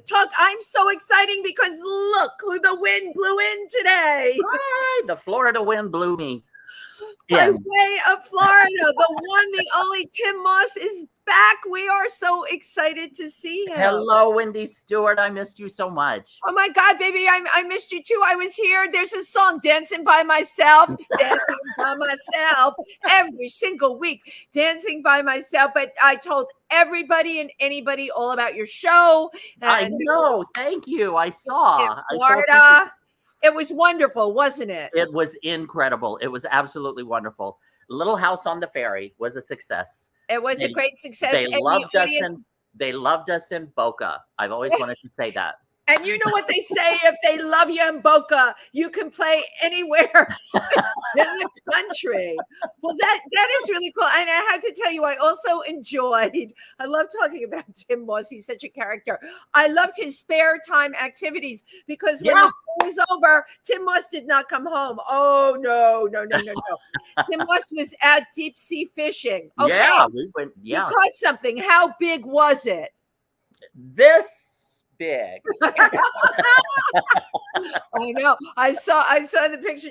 Talk. I'm so exciting because look who the wind blew in today. Hi, the Florida wind blew me. By way of Florida, the one, the only Tym Moss is back. We are so excited to see him. Hello, Wendy Stuart. I missed you so much. Oh my God, baby, I missed you too. I was here. There's a song, Dancing by Myself, Dancing by Myself, every single week, Dancing by Myself. But I told everybody and anybody all about your show. I know. Thank you. I saw. Florida. It was wonderful, wasn't it? It was incredible. It was absolutely wonderful. Little House on the Ferry was a success. It was a great success. They loved us in Boca. I've always wanted to say that. And you know what they say, if they love you in Boca, you can play anywhere in the country. Well, that is really cool. And I have to tell you, I also I love talking about Tym Moss. He's such a character. I loved his spare time activities because when the show was over, Tym Moss did not come home. Oh, no. Tym Moss was at deep sea fishing. Okay. Yeah, we went. Yeah. You caught something. How big was it? This big. I know. I saw the picture.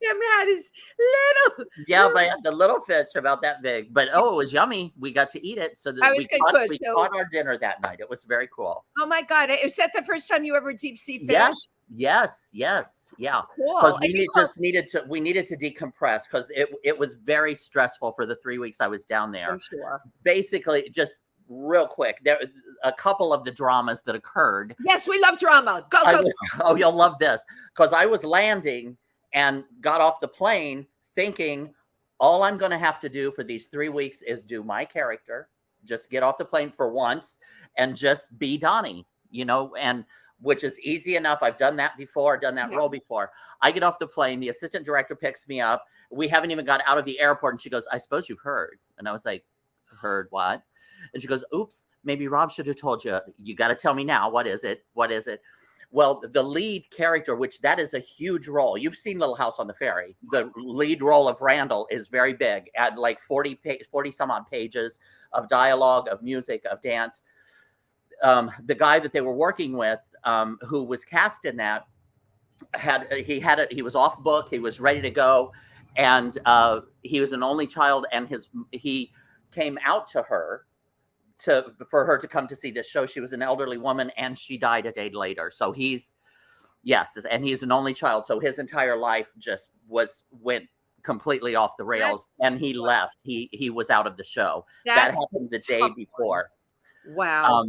Tim had his little. Yeah, but I had the little fish about that big. But it was yummy. We got to eat it. So we caught our dinner that night. It was very cool. Oh my God! Is that the first time you ever deep sea fished? Yes. Yeah. Because we needed to decompress because it was very stressful for the 3 weeks I was down there. For sure. Basically, just real quick, there a couple of the dramas that occurred. Yes, we love drama. Go. You'll love this, because I was landing and got off the plane thinking all I'm going to have to do for these 3 weeks is do my character, just get off the plane for once and just be Donnie, and which is easy enough. I've done that before, role before. I get off the plane, the assistant director picks me up. We haven't even got out of the airport, and she goes, "I suppose you've heard." And I was like, "Heard what?" And she goes, "Oops, maybe Rob should have told you. You got to tell me now. What is it? Well, the lead character, which that is a huge role. You've seen Little House on the Ferry. The lead role of Randall is very big, at like 40 some odd pages of dialogue, of music, of dance. The guy that they were working with, who was cast in that, he was off book. He was ready to go. And he was an only child, and he came out to her for her to come to see this show. She was an elderly woman and she died a day later. So he's an only child. So his entire life just went completely off the rails. And he left. He was out of the show. That happened the day before. Wow.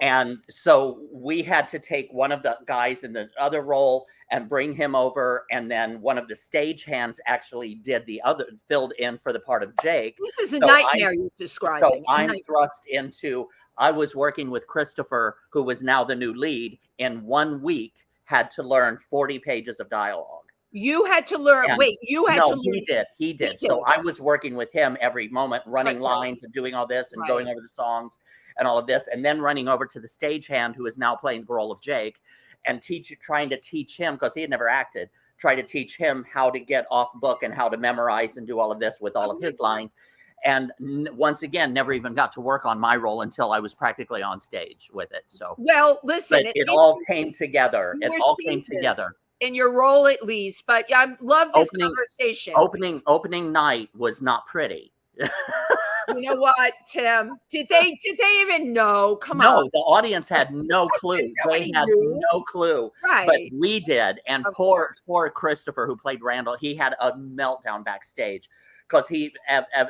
And so we had to take one of the guys in the other role and bring him over. And then one of the stagehands actually filled in for the part of Jake. This is a nightmare you're describing. So I'm thrust into, I was working with Christopher, who was now the new lead, in 1 week, had to learn 40 pages of dialogue. You had to learn. He did. So I was working with him every moment, running lines and doing all this and going over the songs and all of this, and then running over to the stagehand, who is now playing the role of Jake, and trying to teach him, because he had never acted, try to teach him how to get off book and how to memorize and do all of this with all of his lines. And once again, never even got to work on my role until I was practically on stage with it. So, well, listen, it all came together. In your role, at least. But I love this conversation. Opening night was not pretty. You know what, Tim? Did they even know? Come on. No, the audience had no clue. They had no clue. Right. But we did. And poor Christopher, who played Randall, he had a meltdown backstage because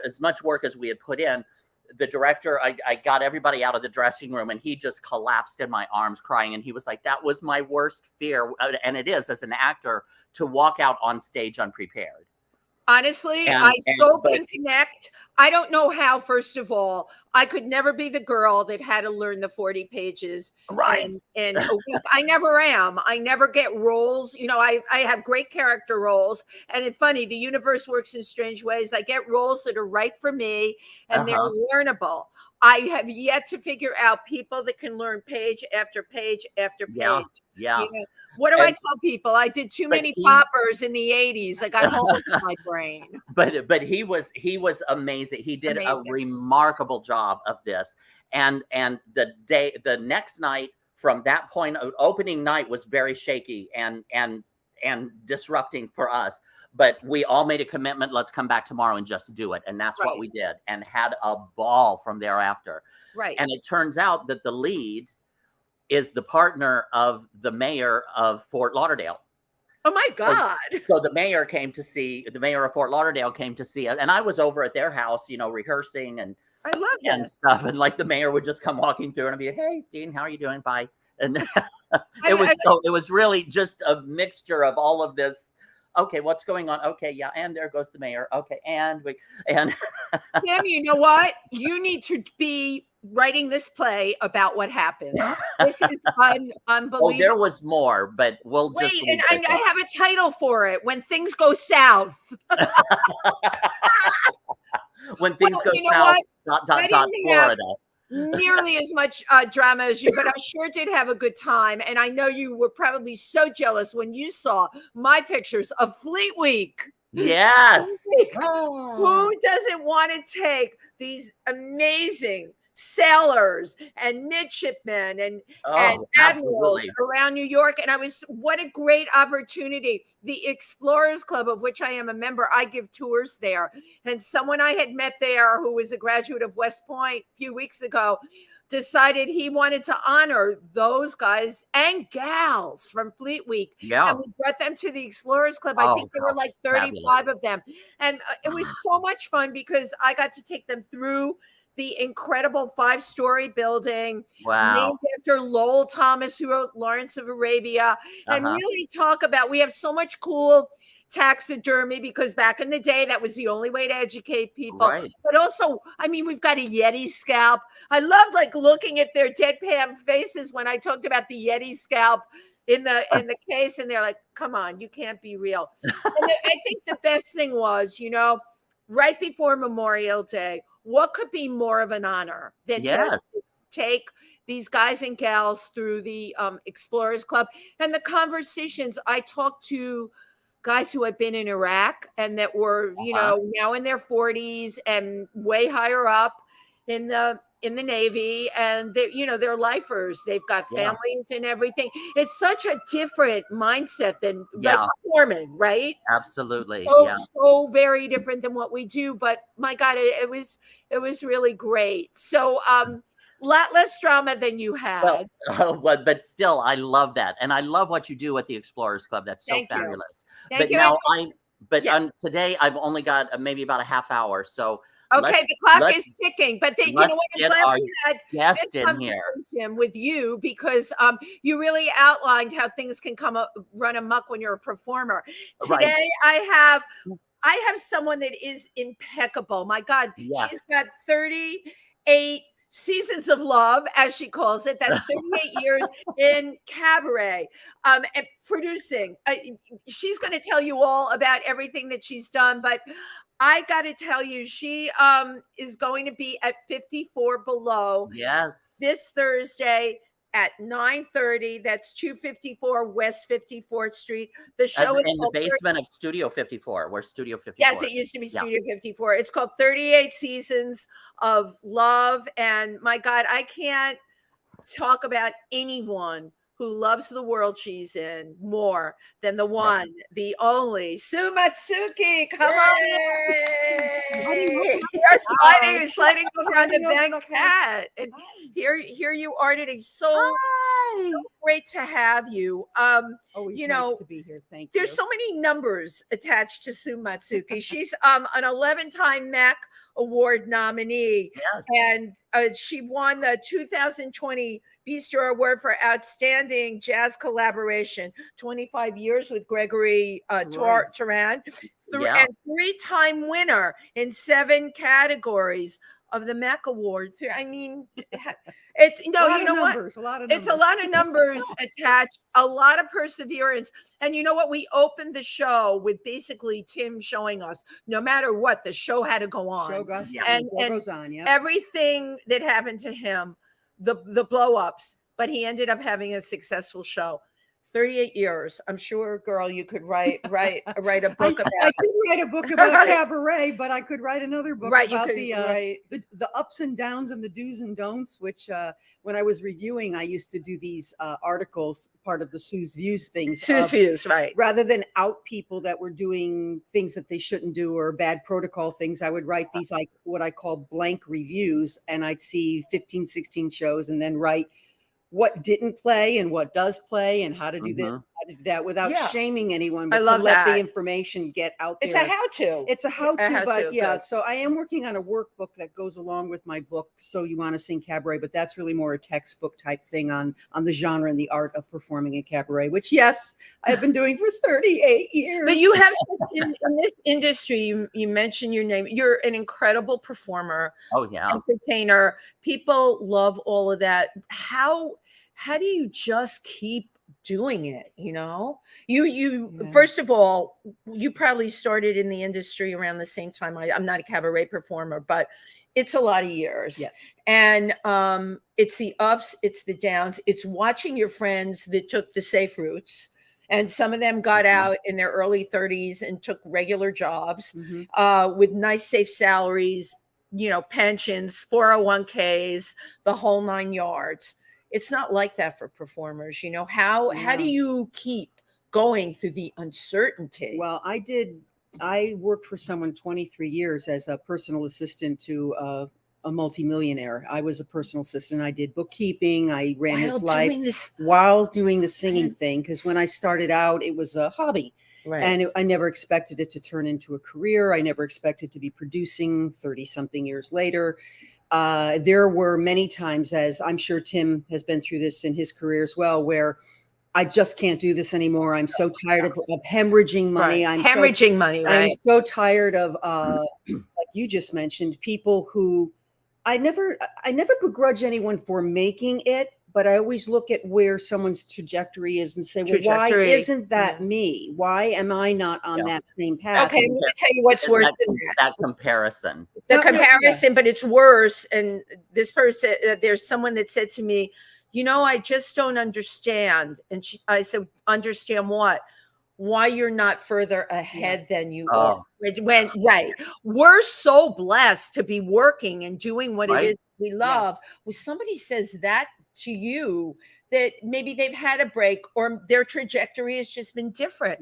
as much work as we had put in, the director, I got everybody out of the dressing room and he just collapsed in my arms crying. And he was like, "That was my worst fear." And it is, as an actor, to walk out on stage unprepared. Honestly, I can connect. I don't know how, first of all. I could never be the girl that had to learn the 40 pages in a week. I never am. I never get roles. I have great character roles. And it's funny, the universe works in strange ways. I get roles that are right for me and they're learnable. I have yet to figure out people that can learn page after page after Yeah, page. yeah. You know, what do I And tell people? I did too but many he poppers in the 80s. I got holes in my brain. but he was amazing. He did a Amazing. remarkable job of this. And the next night, from that point, opening night was very shaky and disrupting for us. But we all made a commitment. Let's come back tomorrow and just do it. And that's what Right. we did, and had a ball from thereafter. Right. And it turns out that the lead is the partner of the mayor of Fort Lauderdale. Oh my God. So the mayor of Fort Lauderdale came to see us, and I was over at their house, rehearsing and I love this. stuff. And like the mayor would just come walking through and I'd be, "Hey, Dean, how are you doing? Bye." And it was really just a mixture of all of this. Okay, what's going on? Okay, yeah, and there goes the mayor. Okay, and Tim, you know what? You need to be writing this play about what happened. This is unbelievable. Oh, there was more, but we'll Wait, just and I have a title for it: When Things Go South. When things go you know south. what? Florida. Nearly as much drama as you, but I sure did have a good time. And I know you were probably so jealous when you saw my pictures of Fleet Week. Yes. Who doesn't want to take these amazing sailors and midshipmen and admirals around New York? And what a great opportunity. The Explorers Club, of which I am a member, I give tours there. And someone I had met there who was a graduate of West Point a few weeks ago decided he wanted to honor those guys and gals from Fleet Week. Yeah. And we brought them to the Explorers Club. I think there were like 35 fabulous. of them. And it was so much fun because I got to take them through the incredible 5-story building named after Lowell Thomas, who wrote Lawrence of Arabia, and really talk about, we have so much cool taxidermy because back in the day, that was the only way to educate people. Right. But also, I mean, we've got a Yeti scalp. I love like looking at their deadpan faces when I talked about the Yeti scalp in the case, and they're like, come on, you can't be real. And I think the best thing was, right before Memorial Day, what could be more of an honor than to take these guys and gals through the Explorers Club and the conversations? I talked to guys who had been in Iraq and that were, now in their 40s and way higher up in the Navy, and they're lifers. They've got families and everything. It's such a different mindset than like performing, right? Absolutely. So very different than what we do. But my God, it was really great. So lot less drama than you had. But still, I love that, and I love what you do at the Explorers Club. That's so fabulous. Thank you. Now today I've only got maybe about a half hour, so. Okay, the clock is ticking, but you know what? I'm glad we had this conversation with you because you really outlined how things can run amok when you're a performer. Today, I have someone that is impeccable. My God, she's got 38 seasons of love, as she calls it. That's 38 years in cabaret and producing. She's going to tell you all about everything that she's done, but I got to tell you, she is going to be at 54 Below this Thursday at 9:30. That's 254 West 54th Street. The show is in the basement of Studio 54. Where's Studio 54? Yes, it used to be Studio 54. It's called 38 Seasons of Love. And my God, I can't talk about anyone who loves the world she's in more than the one, the only, Sue Matsuki. Come on in. You're sliding around the bank cat. And here you are today. So great to have you. Always nice to be here. Thank you. There's so many numbers attached to Sue Matsuki. She's an 11-time MAC Award nominee. And she won the 2020 Bistro Award for Outstanding Jazz Collaboration, 25 years with Gregory Turan, and 3-time winner in 7 categories of the Mac Awards. I mean, it's you know what? A lot of numbers. It's a lot of numbers attached, a lot of perseverance. And you know what? We opened the show with basically Tim showing us no matter what, the show had to go on. Show goes, and goes on, yeah. Everything that happened to him, the blow ups, but he ended up having a successful show. 38 years. I'm sure, girl, you could write a book about. I could write a book about cabaret, but I could write another book about the ups and downs and the do's and don'ts. Which, when I was reviewing, I used to do these articles, part of the Sue's Views things. Sue's Views, right? Rather than out people that were doing things that they shouldn't do or bad protocol things, I would write these like what I call blank reviews, and I'd see 15, 16 shows, and then write what didn't play and what does play and how to do this, how to do that without shaming anyone, but to let the information get out there. It's a how-to. It's a how-to, but yeah. So I am working on a workbook that goes along with my book, So You Want to Sing Cabaret, but that's really more a textbook type thing on the genre and the art of performing in cabaret, which, yes, I've been doing for 38 years. But you have, in this industry, you mentioned your name. You're an incredible performer. Oh, yeah. Entertainer. People love all of that. How do you just keep doing it? You first of all, you probably started in the industry around the same time. I'm not a cabaret performer, but it's a lot of years. Yes. And it's the ups, it's the downs. It's watching your friends that took the safe routes. And some of them got out in their early 30s and took regular jobs with nice, safe salaries, pensions, 401ks, the whole 9 yards. It's not like that for performers. How do you keep going through the uncertainty? Well, I worked for someone 23 years as a personal assistant to a multimillionaire. I was a personal assistant. I did bookkeeping. I ran his life while doing the singing thing. Because when I started out, it was a hobby. Right. And I never expected it to turn into a career. I never expected to be producing 30 something years later. There were many times, as I'm sure Tim has been through this in his career as well, where I just can't do this anymore. I'm so tired of hemorrhaging money. Right. Hemorrhaging money, right? I'm so tired of, like you just mentioned, people who I never begrudge anyone for making it, but I always look at where someone's trajectory is and say, well, why isn't that me? Why am I not on that same path? Okay, I'm going to tell you what's worse than that comparison. The comparison, but it's worse. And this person, there's someone that said to me, I just don't understand. And I said, understand what? Why you're not further ahead than you are. We're so blessed to be working and doing what it is we love. When somebody says that to you, that maybe they've had a break or their trajectory has just been different.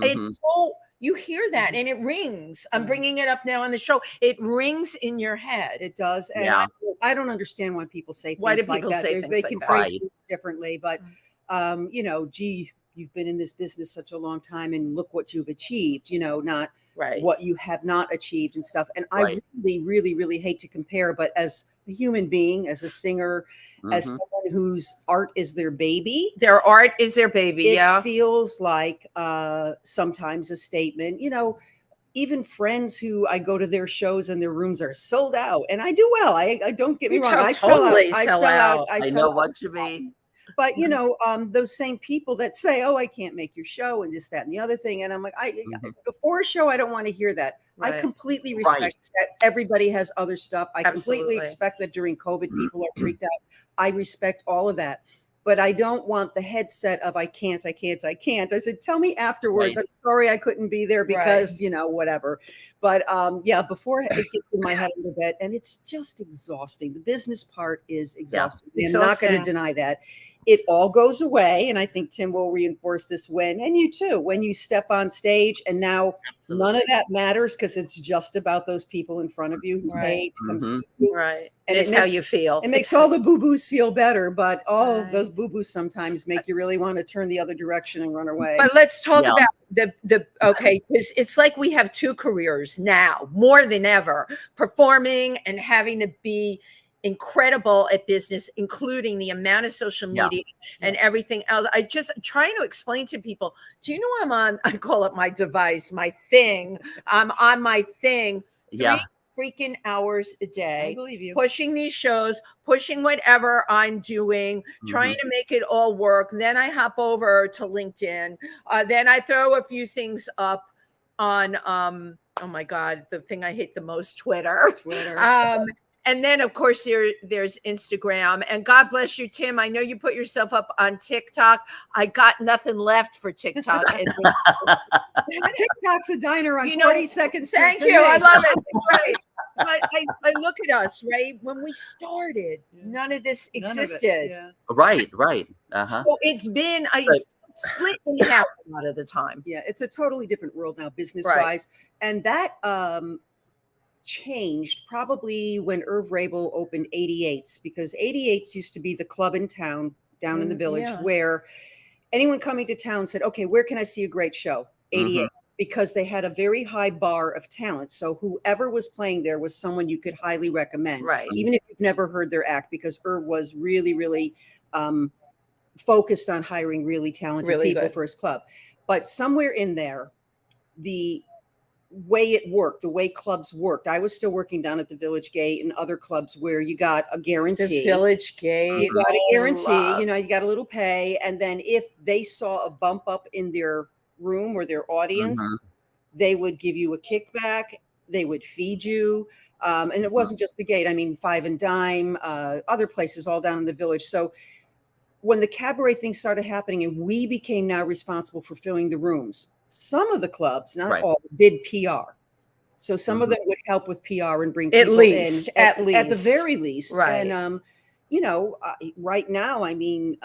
It's so, you hear that and it rings. I'm bringing it up now on the show. It rings in your head. It does. And I don't understand why people say things like that. They can phrase things differently, but you've been in this business such a long time and look what you've achieved, not what you have not achieved and stuff. And I really, really, really hate to compare, but as a human being, as a singer, as someone whose art is their baby. Their art is their baby, It feels like sometimes a statement, even friends who I go to their shows and their rooms are sold out. And I do well. I don't get me wrong. I sell out. I know what you mean. But, those same people that say, oh, I can't make your show and this, that, and the other thing. And I'm like, before a show, I don't want to hear that. Right. I completely respect that everybody has other stuff. I completely expect that during COVID, people are freaked out. I respect all of that. But I don't want the headset of I can't. I said, tell me afterwards. I'm sorry I couldn't be there because, whatever. But before it gets in my head a little bit, and it's just exhausting. The business part is exhausting. I'm not going to deny that. It all goes away. And I think Tim will reinforce this and you too, when you step on stage and now none of that matters because it's just about those people in front of you who paid to come see you. Right. And it's how you feel. It makes all the boo-boos feel better, but all of those boo-boos sometimes make you really want to turn the other direction and run away. But let's talk about because it's like we have two careers now, more than ever, performing and having to be incredible at business, including the amount of social media and everything else. I just trying to explain to people, do you know I'm on, I call it my device, my thing. I'm on my thing freaking hours a I day, believe you. pushing these shows, pushing whatever I'm doing, trying to make it all work. Then I hop over to LinkedIn. Then I throw a few things up on, oh my God, the thing I hate the most, Twitter. And then, of course, there's Instagram. And God bless you, Tim. I know you put yourself up on TikTok. I got nothing left for TikTok. TikTok's a diner on 42nd Street. Thank you. I love it. Right. But I look at us, right? When we started, none of this existed. Right. So it's been split in half a lot of the time. Yeah, it's a totally different world now, business-wise. And that changed probably when Irv Rabel opened 88's, because 88's used to be the club in town, down in the village, where anyone coming to town said, okay, where can I see a great show? 88's, because they had a very high bar of talent. So whoever was playing there was someone you could highly recommend, even if you've never heard their act, because Irv was really, really focused on hiring really talented people for his club. But somewhere in there, the way it worked, the way clubs worked. I was still working down at the Village Gate and other clubs where you got a guarantee. The Village Gate. You got a guarantee, you got a little pay. And then if they saw a bump up in their room or their audience, they would give you a kickback. They would feed you. And it wasn't just the Gate. I mean, Five and Dime, other places all down in the Village. So when the cabaret thing started happening and we became now responsible for filling the rooms, some of the clubs, not all, did PR. So some of them would help with PR and bring people in at the very least. And, right now, I mean,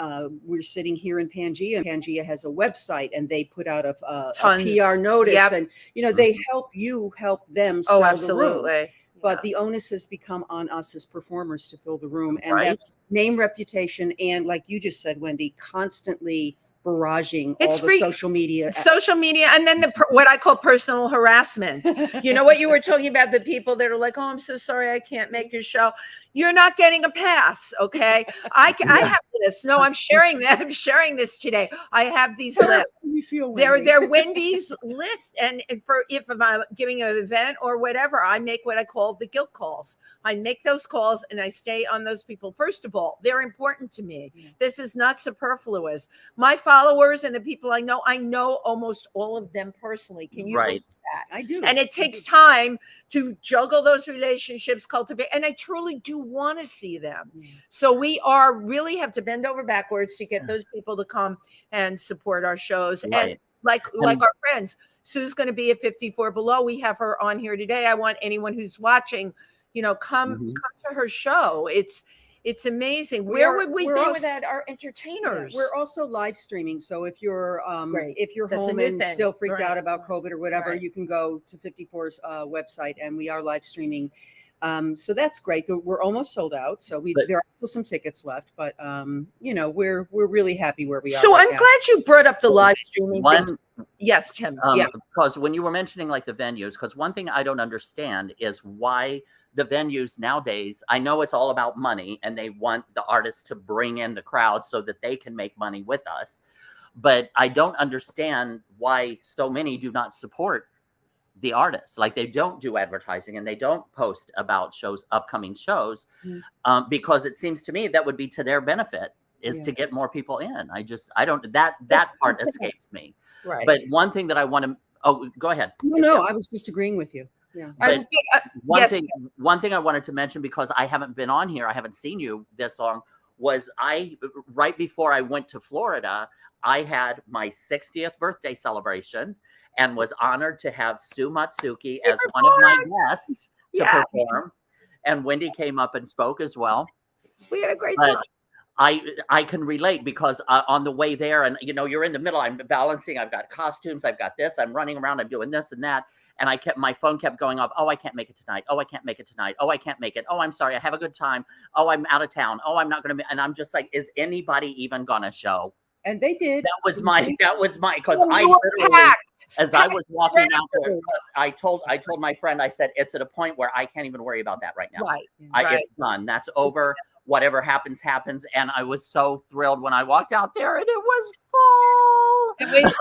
we're sitting here in PANGEA, and PANGEA has a website, and they put out a PR notice, and, they help you help them sell the room. But the onus has become on us as performers to fill the room. And that's name, reputation, and like you just said, Wendy, constantly barraging all the social media, and then what I call personal harassment. You know what you were talking about, the people that are like, oh, I'm so sorry, I can't make your show. You're not getting a pass. Okay. I have this. No, I'm sharing that. I'm sharing this today. I have these lists. They're Wendy's lists. And if I'm giving an event or whatever, I make what I call the guilt calls. I make those calls and I stay on those people. First of all, they're important to me. This is not superfluous. My followers and the people I know almost all of them personally. Can you believe that? I do. And it takes time to juggle those relationships, cultivate, and I truly do want to see them. So we really have to bend over backwards to get those people to come and support our shows. And like our friends, Sue's going to be at 54 Below. We have her on here today. I want anyone who's watching, come to her show. It's amazing. Where would we be without our entertainers? We're also live streaming. So if you're home and still freaked out about COVID or whatever, you can go to 54's website, and we are live streaming. So that's great. We're almost sold out. So there are still some tickets left, but we're really happy where we are. So I'm glad you brought up the live streaming thing. Yes, Tim. Because when you were mentioning like the venues, because one thing I don't understand is why the venues nowadays, I know it's all about money and they want the artists to bring in the crowd so that they can make money with us. But I don't understand why so many do not support the artists. Like they don't do advertising and they don't post about upcoming shows, because it seems to me that would be to their benefit, is to get more people in. That part escapes me. But one thing that I want to, go ahead. No, I was just agreeing with you. One thing I wanted to mention, because I haven't been on here, I haven't seen you this long, was right before I went to Florida, I had my 60th birthday celebration and was honored to have Sue Matsuki as one of my guests to perform. And Wendy came up and spoke as well. We had a great time. I can relate, because on the way there, and you're in the middle, I'm balancing, I've got costumes, I've got this, I'm running around, I'm doing this and that. And my phone kept going off. Oh, I can't make it tonight. Oh, I can't make it tonight. Oh, I can't make it. Oh, I'm sorry. I have a good time. Oh, I'm out of town. Oh, I'm not going to. And I'm just like, is anybody even going to show? And they did. That was my, because I literally, as I was walking out there, I told my friend, I said, it's at a point where I can't even worry about that right now. It's done. That's over. Whatever happens, happens. And I was so thrilled when I walked out there and it was full. It was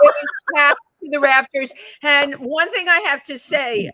packed to the rafters. And one thing I have to say,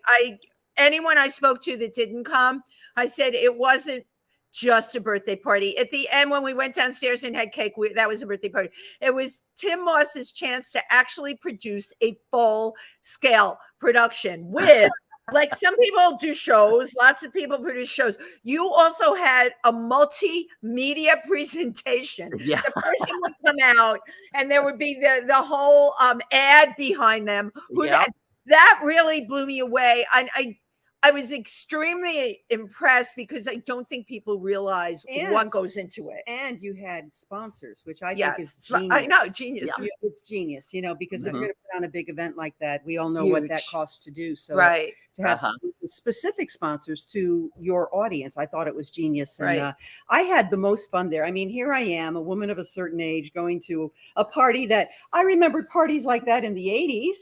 anyone I spoke to that didn't come, I said it wasn't just a birthday party. At the end, when we went downstairs and had cake, that was a birthday party. It was Tym Moss's chance to actually produce a full-scale production with, like, some people do shows, lots of people produce shows. You also had a multimedia presentation. Yeah. The person would come out, and there would be the whole ad behind them. That really blew me away. I was extremely impressed because I don't think people realize what goes into it. And you had sponsors, which I think is genius. I know, genius. Yeah. It's genius, because if you're going to put on a big event like that, we all know Huge. what that costs to do. So right. to have specific sponsors to your audience, I thought it was genius. And I had the most fun there. I mean, here I am, a woman of a certain age, going to a party that I remembered parties like that in the 80s,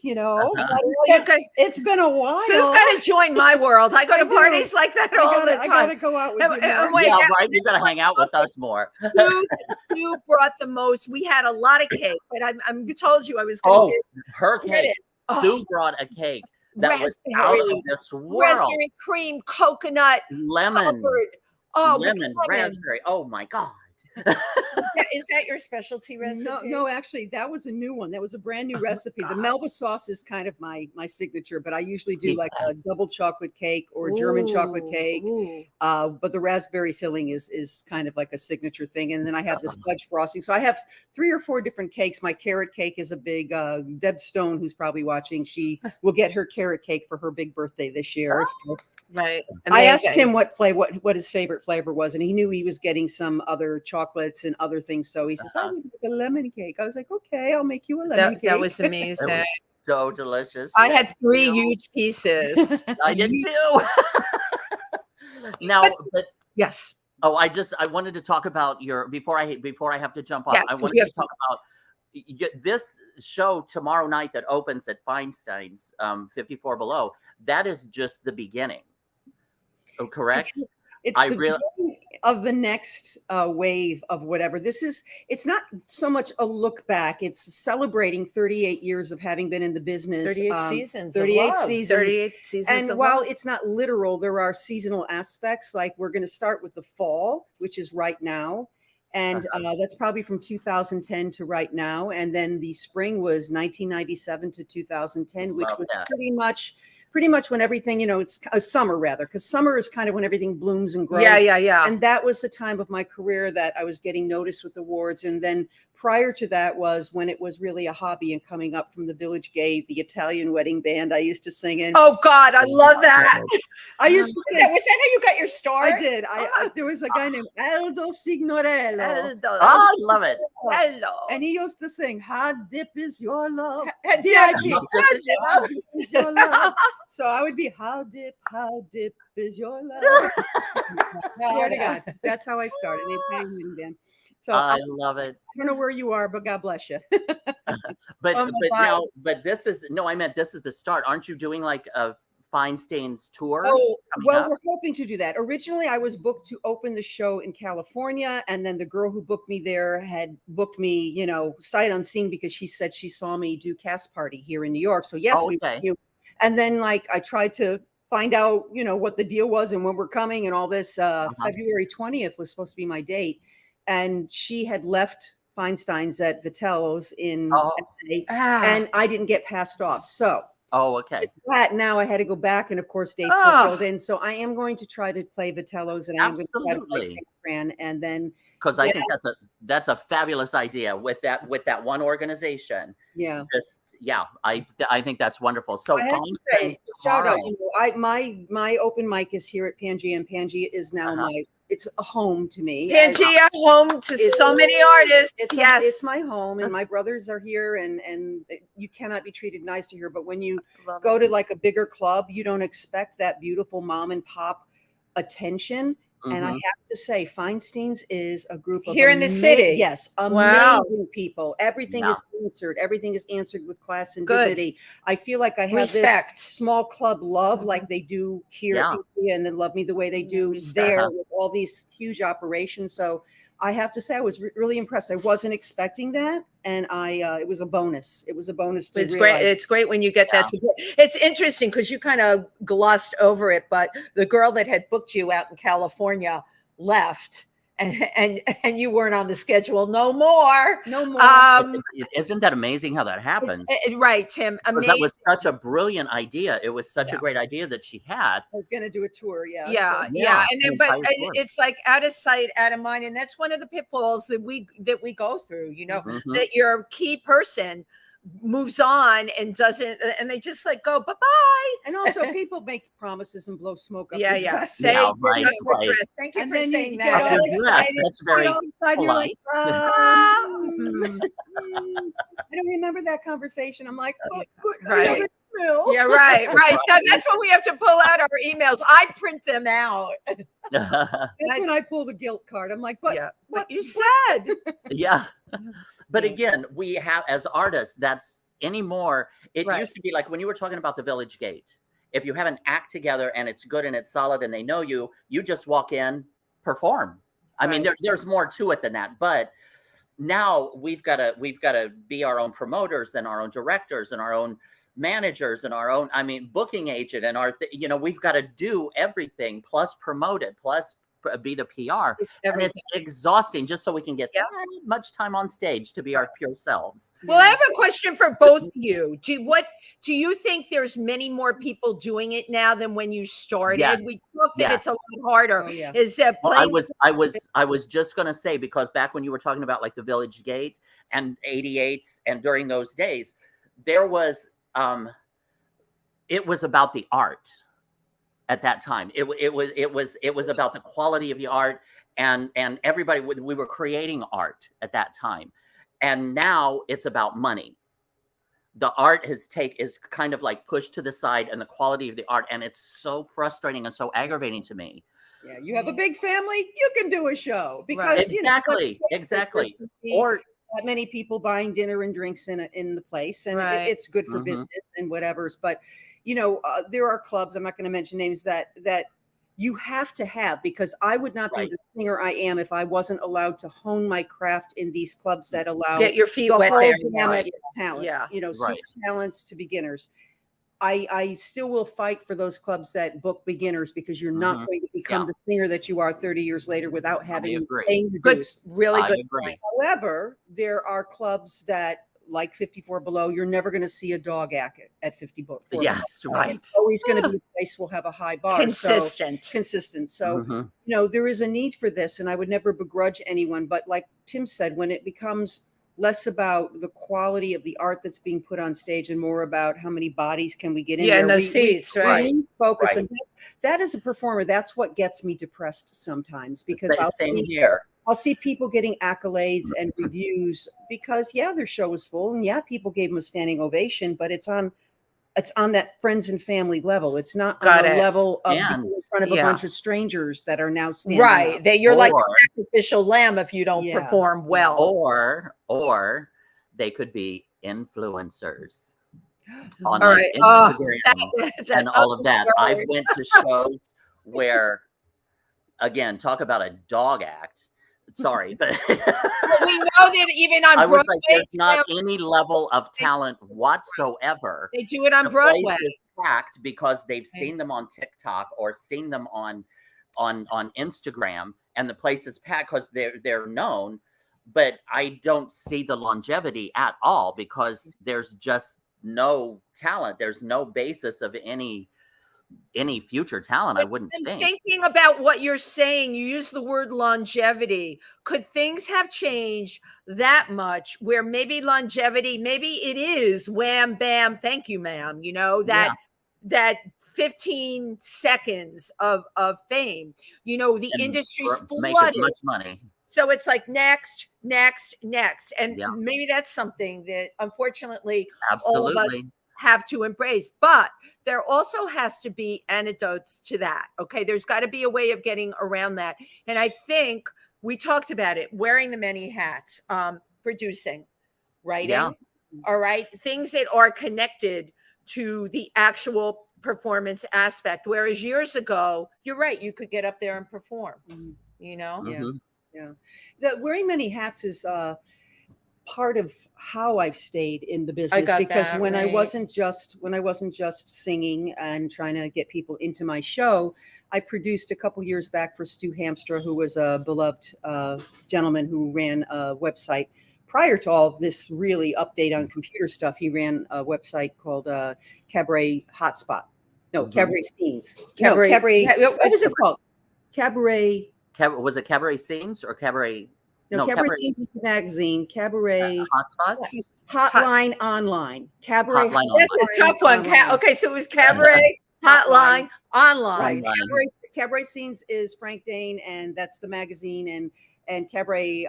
It's been a while. Sue's got to join my world. I go to parties like that all the time. I gotta go out with you. Wait, yeah, right. You gotta hang out with us more. Sue brought the most. We had a lot of cake, but I'm told you I was going to her cake. Sue brought a cake that was out of this world. Raspberry cream, coconut, lemon, lemon, raspberry. Oh my God. Is that your specialty recipe? No, actually, that was a new one. That was a brand new recipe. The Melba sauce is kind of my signature, but I usually do like a double chocolate cake or German chocolate cake. But the raspberry filling is kind of like a signature thing. And then I have this fudge frosting. So I have 3 or 4 different cakes. My carrot cake is a big, Deb Stone, who's probably watching, she will get her carrot cake for her big birthday this year. So right. Amazing. I asked him what his favorite flavor was, and he knew he was getting some other chocolates and other things. So he says, "I would make a lemon cake." I was like, "Okay, I'll make you a lemon cake." That was amazing. It was so delicious. I had 3 huge pieces. I did too. Now, but yes. Oh, I wanted to talk about your before I have to jump off. Yes, I wanted to talk about this show tomorrow night that opens at Feinstein's 54 Below. That is just the beginning. Oh, correct? It's the beginning of the next wave of whatever. It's not so much a look back. It's celebrating 38 years of having been in the business. 38 seasons. 38 seasons. 38 seasons. And while it's not literal, there are seasonal aspects. Like we're going to start with the fall, which is right now. And that's probably from 2010 to right now. And then the spring was 1997 to 2010, which was pretty much when everything, it's a summer rather, because summer is kind of when everything blooms and grows. Yeah. And that was the time of my career that I was getting noticed with awards. And then prior to that was when it was really a hobby and coming up from the Village Gay, the Italian wedding band I used to sing in. Oh God, I love that. I used to sing. Was that how you got your start? I did. There was a guy named Aldo Signorello. Oh, I love it. Hello. And he used to sing, "How deep is your love? How deep is your love?" So I would be, how deep is your love? Swear to God, that's how I started. So I love it. I don't know where you are, but God bless you. but this is the start. Aren't you doing like a Feinstein's tour? Oh, well, we're hoping to do that. Originally, I was booked to open the show in California, and then the girl who booked me there had booked me, sight unseen, because she said she saw me do Cast Party here in New York. So yes, we booked you. And then I tried to find out, what the deal was and when we're coming and all this. February 20th was supposed to be my date. And she had left Feinstein's at Vitello's in LA, and I didn't get passed off. So now I had to go back, and of course dates were filled in. So I am going to try to play Vitello's, and I'm going to try to play Fran, and then because I think that's a fabulous idea with that one organization. Yeah. I think that's wonderful. So Feinstein's shout out. My open mic is here at PANGEA, and PANGEA is now it's a home to me. PANGEA, home to so many artists. It's my home, and my brothers are here, and you cannot be treated nicer here. But when you go to like a bigger club, you don't expect that beautiful mom and pop attention. And I have to say, Feinstein's is a group of here in the city. Yes, amazing people. Everything is answered. Everything is answered with class and dignity. I feel like I have this small club love, like they do here, and they love me the way they do there with all these huge operations. So I have to say, I was really impressed. I wasn't expecting that, and it was a bonus. It was a bonus to It's realize. great. It's great when you get that support. It's interesting because you kind of glossed over it, but the girl that had booked you out in California left, and you weren't on the schedule no more. Isn't that amazing how that happens? Right, Tim. Because that was such a brilliant idea. It was such a great idea that she had. I was going to do a tour. Yeah. And then, but it's like out of sight, out of mind. And that's one of the pitfalls that we go through, you know, that your key person moves on and doesn't, and they just like go bye-bye. And also people make promises and blow smoke up. Say right. Thank you for saying that. that. That's very polite. I don't remember that conversation. I'm like, right. Yeah, right. No, that's when we have to pull out our emails. I print them out. That's when I pull the guilt card. I'm like, what you said. But again, we have, as artists, that's anymore. It used to be like when you were talking about the Village Gate. If you have an act together and it's good and it's solid and they know you, you just walk in, perform. I mean, there's more to it than that. But now we've got to be our own promoters and our own directors and our own managers and our own, booking agent and we've got to do everything plus promote it, plus be the PR. And it's exhausting just so we can get that much time on stage to be our pure selves. Well, I have a question for both of you. Do you think there's many more people doing it now than when you started? Yes. We talked that it's a lot harder. Is that I was just going to say, because back when you were talking about like the Village Gate and 88s and during those days, there was it was about the art. At that time, it was about the quality of the art, and everybody, we were creating art at that time, and now it's about money. The art is kind of like pushed to the side, and the quality of the art, and it's so frustrating and so aggravating to me. Yeah, you have a big family, you can do a show because exactly. Or that many people buying dinner and drinks in the place, and it's good for business and whatever's, but. There are clubs, I'm not going to mention names, that you have to have, because I would not be the singer I am if I wasn't allowed to hone my craft in these clubs that allow get your feet wet there. Talent, super talents to beginners. I still will fight for those clubs that book beginners, because you're not going to become the singer that you are 30 years later without having introduced. Really good. However, there are clubs that, like 54 Below, you're never going to see a dog act at 54 Below. Yes, right. It's always going to be a place will have a high bar. Consistent. So, there is a need for this, and I would never begrudge anyone. But like Tim said, when it becomes less about the quality of the art that's being put on stage and more about how many bodies can we get in there. And those seats, right? Focus. And that as a performer, that's what gets me depressed sometimes, because I'll see people getting accolades and reviews because their show was full, and people gave them a standing ovation, but it's on that friends and family level. It's not on a level of being in front of a bunch of strangers that are now standing up. That you're like a sacrificial lamb if you don't perform well. Or they could be influencers on Instagram and all of that. I've went to shows where, again, talk about a dog act. Sorry, but we know that even on Broadway, like, there's not any level of talent whatsoever. They do it on Broadway. Place is packed because they've seen them on TikTok or seen them on Instagram, and the place is packed because they're known. But I don't see the longevity at all because there's just no talent. There's no basis of any future talent. I wouldn't think. Thinking about what you're saying, you use the word longevity. Could things have changed that much where maybe longevity, maybe it is wham, bam, thank you, ma'am, that 15 seconds of fame, the industry's flooded. As much money. So it's like next. And maybe that's something that unfortunately all of us have to embrace, but there also has to be antidotes to that. Okay. There's got to be a way of getting around that. And I think we talked about it, wearing the many hats, producing, writing, all right. Things that are connected to the actual performance aspect. Whereas years ago, you're right. You could get up there and perform, Yeah. The wearing many hats is part of how I've stayed in the business, got because that, when I right. wasn't just singing and trying to get people into my show, I produced a couple years back for Stu Hamstra, who was a beloved gentleman who ran a website prior to all of this really update on computer stuff. He ran a website called Cabaret Hotspot. No, Cabaret Scenes. Cabaret- No, Cabaret. Yeah, What was it called? Cabaret. Was it Cabaret Scenes or Cabaret? No, Cabaret Scenes is the magazine. Cabaret Hotspots. Hotline Online. Cabaret. Hotline That's a tough one. Online. Okay, so it was Cabaret Hotline Online. Online. Cabaret Scenes is Frank Dane, and that's the magazine, and Cabaret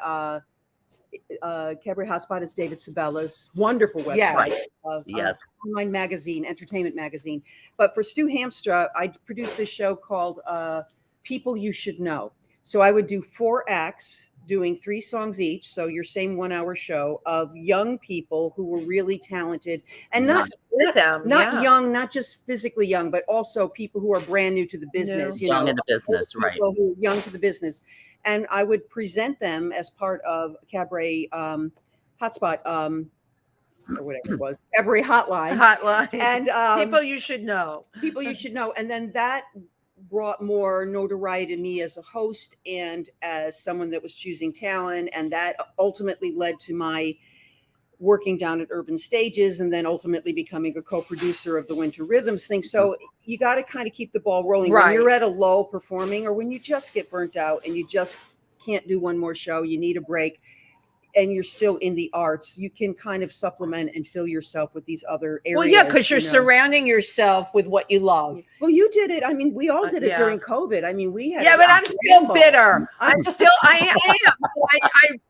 Cabaret Hotspot is David Sabella's wonderful website. Yes. Yes. Online magazine, entertainment magazine. But for Stu Hamstra, I produced this show called People You Should Know. So I would do 4 acts, doing 3 songs each. So your same 1-hour show of young people who were really talented, and not young, not just physically young, but also people who are brand new to the business. You young know, in the business, right? People who are young to the business. And I would present them as part of Cabaret Hotspot, or whatever it was, Cabaret Hotline. And People You Should Know. People You Should Know. And then that brought more notoriety to me as a host and as someone that was choosing talent. And that ultimately led to my working down at Urban Stages, and then ultimately becoming a co-producer of the Winter Rhythms thing. So you got to kind of keep the ball rolling. Right. When you're at a lull performing, or when you just get burnt out and you just can't do one more show, you need a break, and you're still in the arts, you can kind of supplement and fill yourself with these other areas. Well, yeah, because you're surrounding yourself with what you love. Well, you did it. I mean, we all did it during COVID. I mean, we had. Yeah, but I'm still bitter. I am.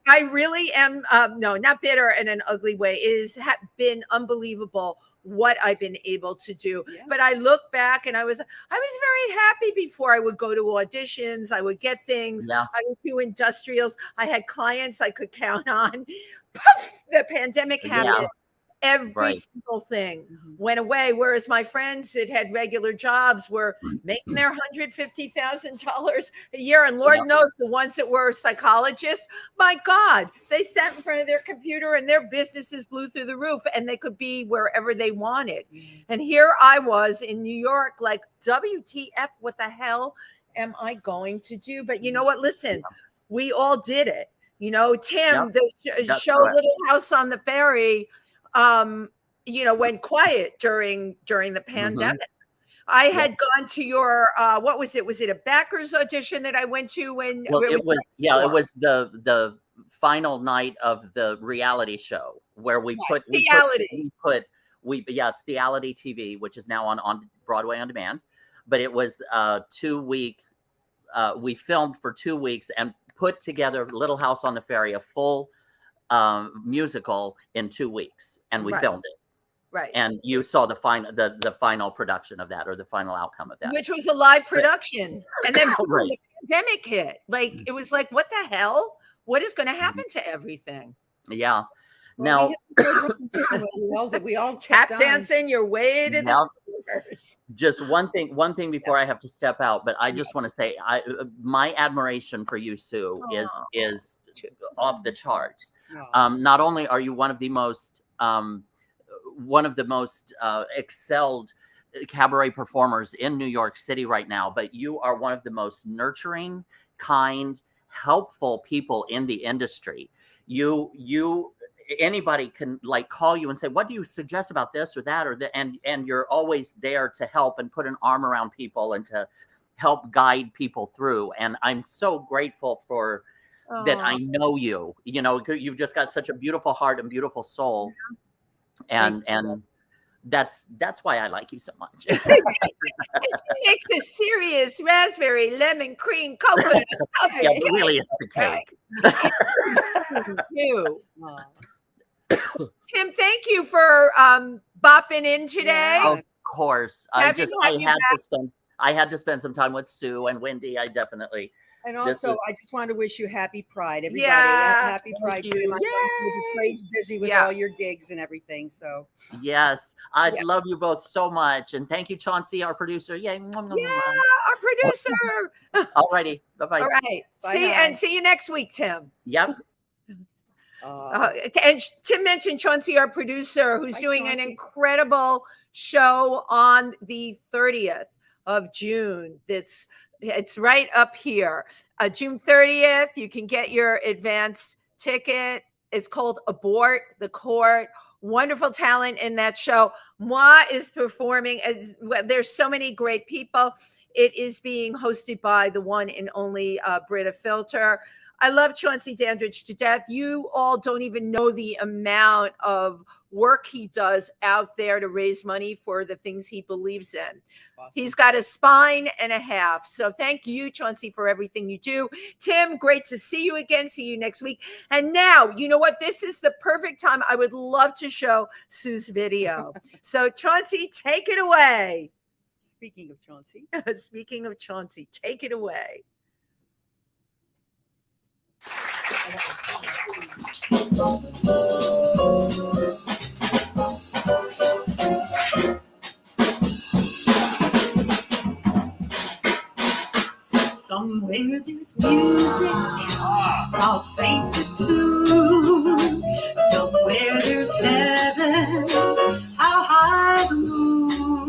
I really am. No, not bitter in an ugly way. It has been unbelievable what I've been able to do. Yeah. But I look back and I was very happy before. I would go to auditions, I would get things, I would do industrials. I had clients I could count on. Poof, the pandemic happened. Every single thing went away. Whereas my friends that had regular jobs were making their $150,000 a year. And Lord knows the ones that were psychologists, my God, they sat in front of their computer and their businesses blew through the roof, and they could be wherever they wanted. And here I was in New York, like, WTF, what the hell am I going to do? But you know what? Listen, we all did it. You know, Tim, the show Little House on the Ferry, you know, went quiet during the pandemic. I had gone to your what was it? Was it a backers audition that I went to when it was the final night of the reality show where it's Theality TV, which is now on Broadway on demand. But it was 2 week. We filmed for 2 weeks and put together Little House on the Ferry, a full musical in 2 weeks, and we filmed it. Right. And you saw the final production of that, or the final outcome of that, which was a live production. And then the pandemic hit. Like, it was like, what the hell? What is going to happen to everything? Yeah. Now, we all tap dancing your way to the stores. Just one thing before I have to step out, but I just want to say, my admiration for you, Sue, is off the charts. Not only are you one of the most excelled cabaret performers in New York City right now, but you are one of the most nurturing, kind, helpful people in the industry. Anybody can like call you and say, what do you suggest about this or that or that? And you're always there to help and put an arm around people and to help guide people through. And I'm so grateful for that. I know you, you know, you've just got such a beautiful heart and beautiful soul. And that's why I like you so much. She makes a serious raspberry lemon cream coconut. Yeah, but really it's the cake. Tim, thank you for bopping in today. Of course. I had to spend some time with Sue and Wendy. I definitely And also, I just want to wish you happy Pride, everybody. Yeah. Happy Pride. you. Tim. I know you're crazy busy with all your gigs and everything. So yes, I love you both so much, and thank you, Chauncey, our producer. Yay! Yeah, our producer. Alrighty, bye-bye. All right. See you next week, Tim. Yep. And Tim mentioned Chauncey, our producer, who's doing an incredible show on the 30th of June. It's right up here. June 30th, you can get your advance ticket. It's called Abort the Court. Wonderful talent in that show. Moi is performing as well. There's so many great people. It is being hosted by the one and only Britta Filter. I love Chauncey Dandridge to death. You all don't even know the amount of work he does out there to raise money for the things he believes in. Awesome. He's got a spine and a half. So thank you, Chauncey, for everything you do. Tim, great to see you again. See you next week. And now, you know what? This is the perfect time. I would love to show Sue's video. So Chauncey, take it away. Speaking of Chauncey. Speaking of Chauncey, take it away. Somewhere there's music, I'll faint the tune. Somewhere there's heaven, how high the moon.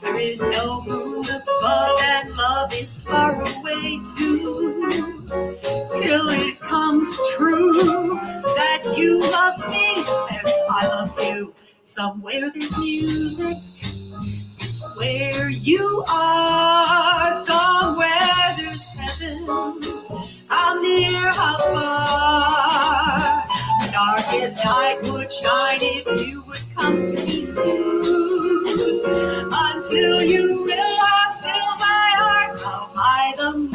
There is no moon above and love is far away too. Till it comes true that you love me as I love you. Somewhere there's music, it's where you are. Somewhere there's heaven, how near, how far. The darkest night would shine if you would come to me soon. Until you realize, still my heart, how high the moon.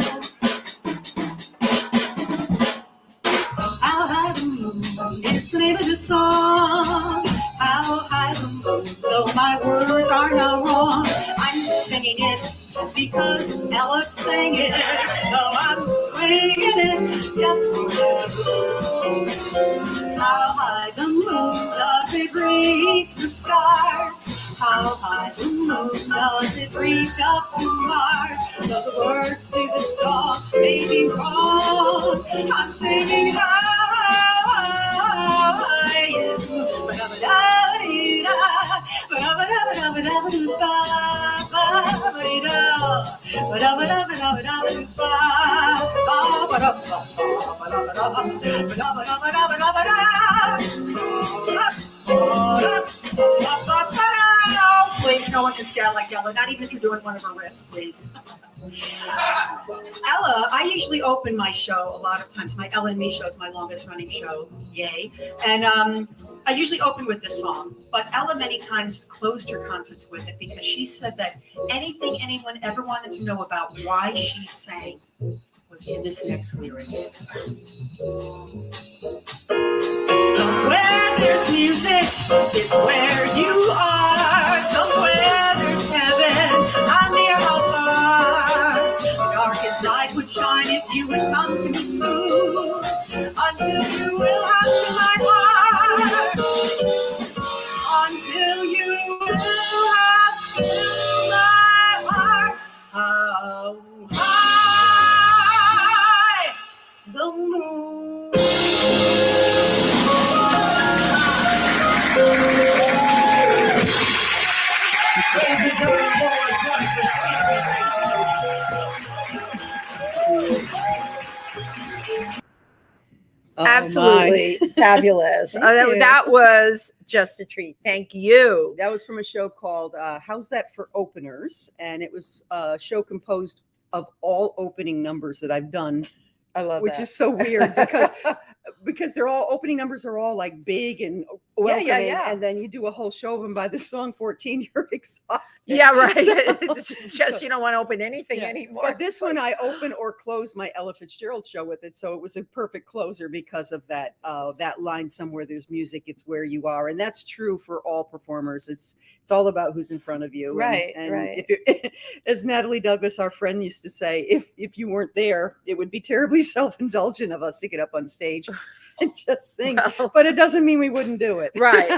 How high the moon, it's the name of the song. How high the moon, though my words are now wrong. I'm singing it because Ella sang it, so I'm swinging it just for you. How high the moon does it reach the stars? How high the moon does it reach up to Mars? Though the words to the song may be wrong, I'm singing high is the Please, no one can scare like Ella, not even if you're doing one of her riffs, please. Ella, I usually open my show a lot of times. My Ella and Me show is my longest running show, yay. And I usually open with this song, but Ella many times closed her concerts with it because she said that anything anyone ever wanted to know about why she sang was in this next lyric. Somewhere there's music, it's where you are. Somewhere there's heaven, I'm near, how far. The darkest night would shine if you would come to me soon. Until you will ask in my heart. Until you will ask in my heart. How high the moon. Ladies and gentlemen, one more time for Secrets. Absolutely fabulous. That was just a treat. Thank you. That was from a show called How's That for Openers? And it was a show composed of all opening numbers that I've done. I love which that. is so weird because because they're all opening numbers are all like big and welcoming, yeah. and then you do a whole show of them by the song 14, you're exhausted. Yeah, right. So- It's just so- you don't want to open anything Yeah. anymore. But this one I open or close my Ella Fitzgerald show with it, so it was a perfect closer because of that that line, somewhere there's music, it's where you are, and that's true for all performers. It's all about who's in front of you, Right, And right. if you're, as Natalie Douglas, our friend, used to say, if you weren't there, it would be terribly self-indulgent of us to get up on stage and just sing. Well, But it doesn't mean we wouldn't do it, right.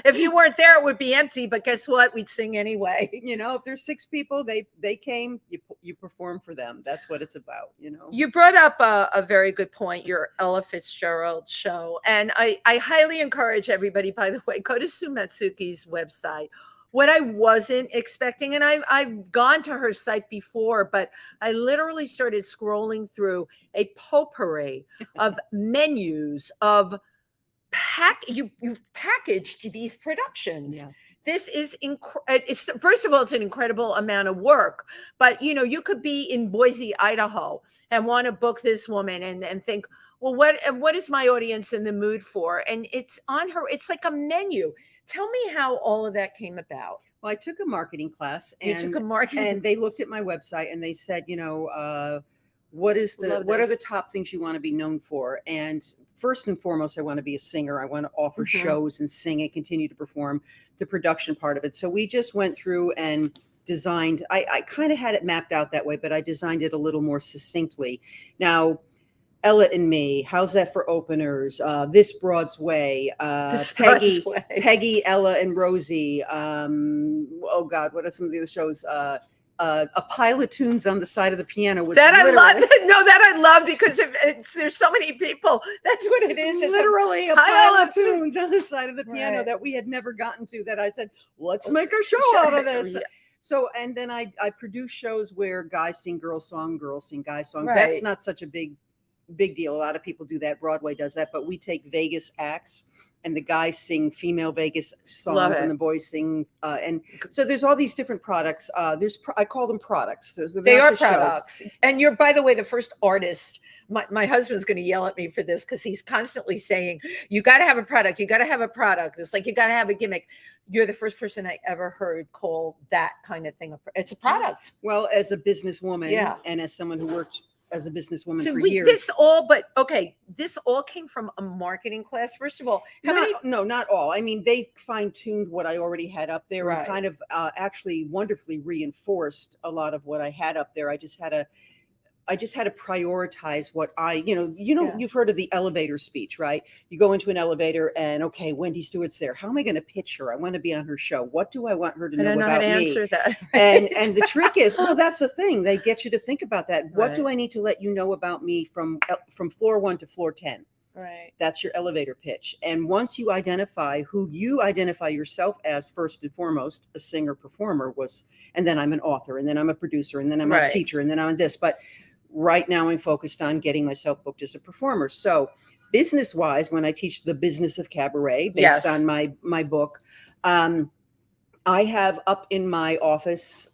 If you weren't there, it would be empty. But guess what? We'd sing anyway. You know, if there's 6 people, they came, you perform for them. That's what it's about, you know. You brought up a very good point, your Ella Fitzgerald show. And I highly encourage everybody, by the way, go to Sue Matsuki's website. What I wasn't expecting, and I've gone to her site before, but I literally started scrolling through a potpourri of menus of you've packaged these productions. Yeah. This is first of all, it's an incredible amount of work, but you could be in Boise, Idaho, and want to book this woman and think, well, what is my audience in the mood for? And it's on her. It's like a menu. Tell me how all of that came about. Well, I took a marketing class, You took a marketing, and they looked at my website and they said, what are the top things you want to be known for? And first and foremost, I want to be a singer. I want to offer shows and sing and continue to perform, the production part of it. So we just went through and designed, I kind of had it mapped out that way, but I designed it a little more succinctly. Now, Ella and Me, how's that for openers? This Broad's Way, Peggy, Ella and Rosie. Oh God, what are some of the other shows? A pile of tunes on the side of the piano was that literally, I love. No, that I love because there's so many people. That's what it is. It's literally a pile of tunes on the side of the piano Right. that we had never gotten to. That I said, let's make a show out of this. Yeah. So, and then I produce shows where guys sing girls song, girls sing guys songs. Right. That's not such a big deal. A lot of people do that. Broadway does that, but we take Vegas acts and the guys sing female Vegas songs and the boys sing. And so there's all these different products. I call them products. They are products. Shows. And you're, by the way, the first artist. My husband's going to yell at me for this because he's constantly saying, you got to have a product. You got to have a product. It's like, you got to have a gimmick. You're the first person I ever heard call that kind of thing. It's a product. Well, as a businesswoman and as someone who worked as a businesswoman for years. This all came from a marketing class. First of all, no, not all. I mean, they fine-tuned what I already had up there and kind of actually wonderfully reinforced a lot of what I had up there. I just had to prioritize what you've heard of the elevator speech, right? You go into an elevator and okay, Wendy Stewart's there. How am I going to pitch her? I want to be on her show. What do I want her to know about me? I don't know how to answer that. Right? And the trick is, that's the thing. They get you to think about that. What do I need to let you know about me from floor 1 to floor 10? Right. That's your elevator pitch. And once you identify who you identify yourself as, first and foremost, a singer performer and then I'm an author, and then I'm a producer, and then I'm a teacher, and then I'm this. But right now I'm focused on getting myself booked as a performer. So business-wise, when I teach the business of cabaret based on my book, I have up in my office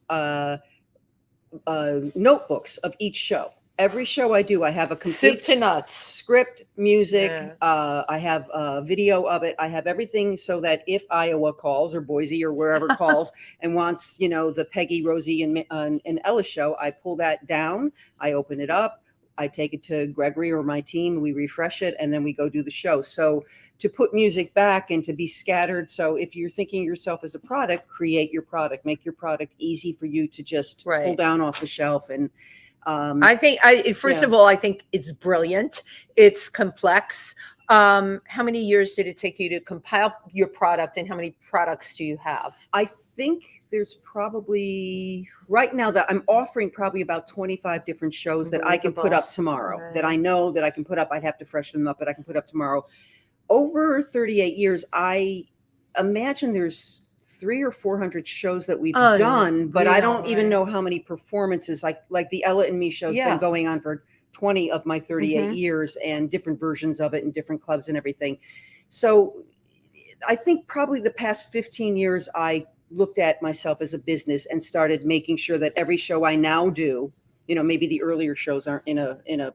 notebooks of each show. Every show I do, I have a complete soup to nuts script, music. I have a video of it. I have everything so that if Iowa calls or Boise or wherever calls and wants, the Peggy, Rosie, and Ella show, I pull that down. I open it up. I take it to Gregory or my team. We refresh it, and then we go do the show. So to put music back and to be scattered. So if you're thinking of yourself as a product, create your product. Make your product easy for you to just pull down off the shelf. And I think first of all, I think it's brilliant. It's complex. How many years did it take you to compile your product, and how many products do you have? I think there's probably right now that I'm offering probably about 25 different shows that I can put up tomorrow, that I know that I can put up. I'd have to freshen them up, but I can put up tomorrow. Over 38 years, I imagine there's 300 or 400 shows that we've done, but I don't even know how many performances, like the Ella and Me show's been going on for 20 of my 38 years, and different versions of it in different clubs and everything. So I think probably the past 15 years, I looked at myself as a business and started making sure that every show I now do, maybe the earlier shows aren't in a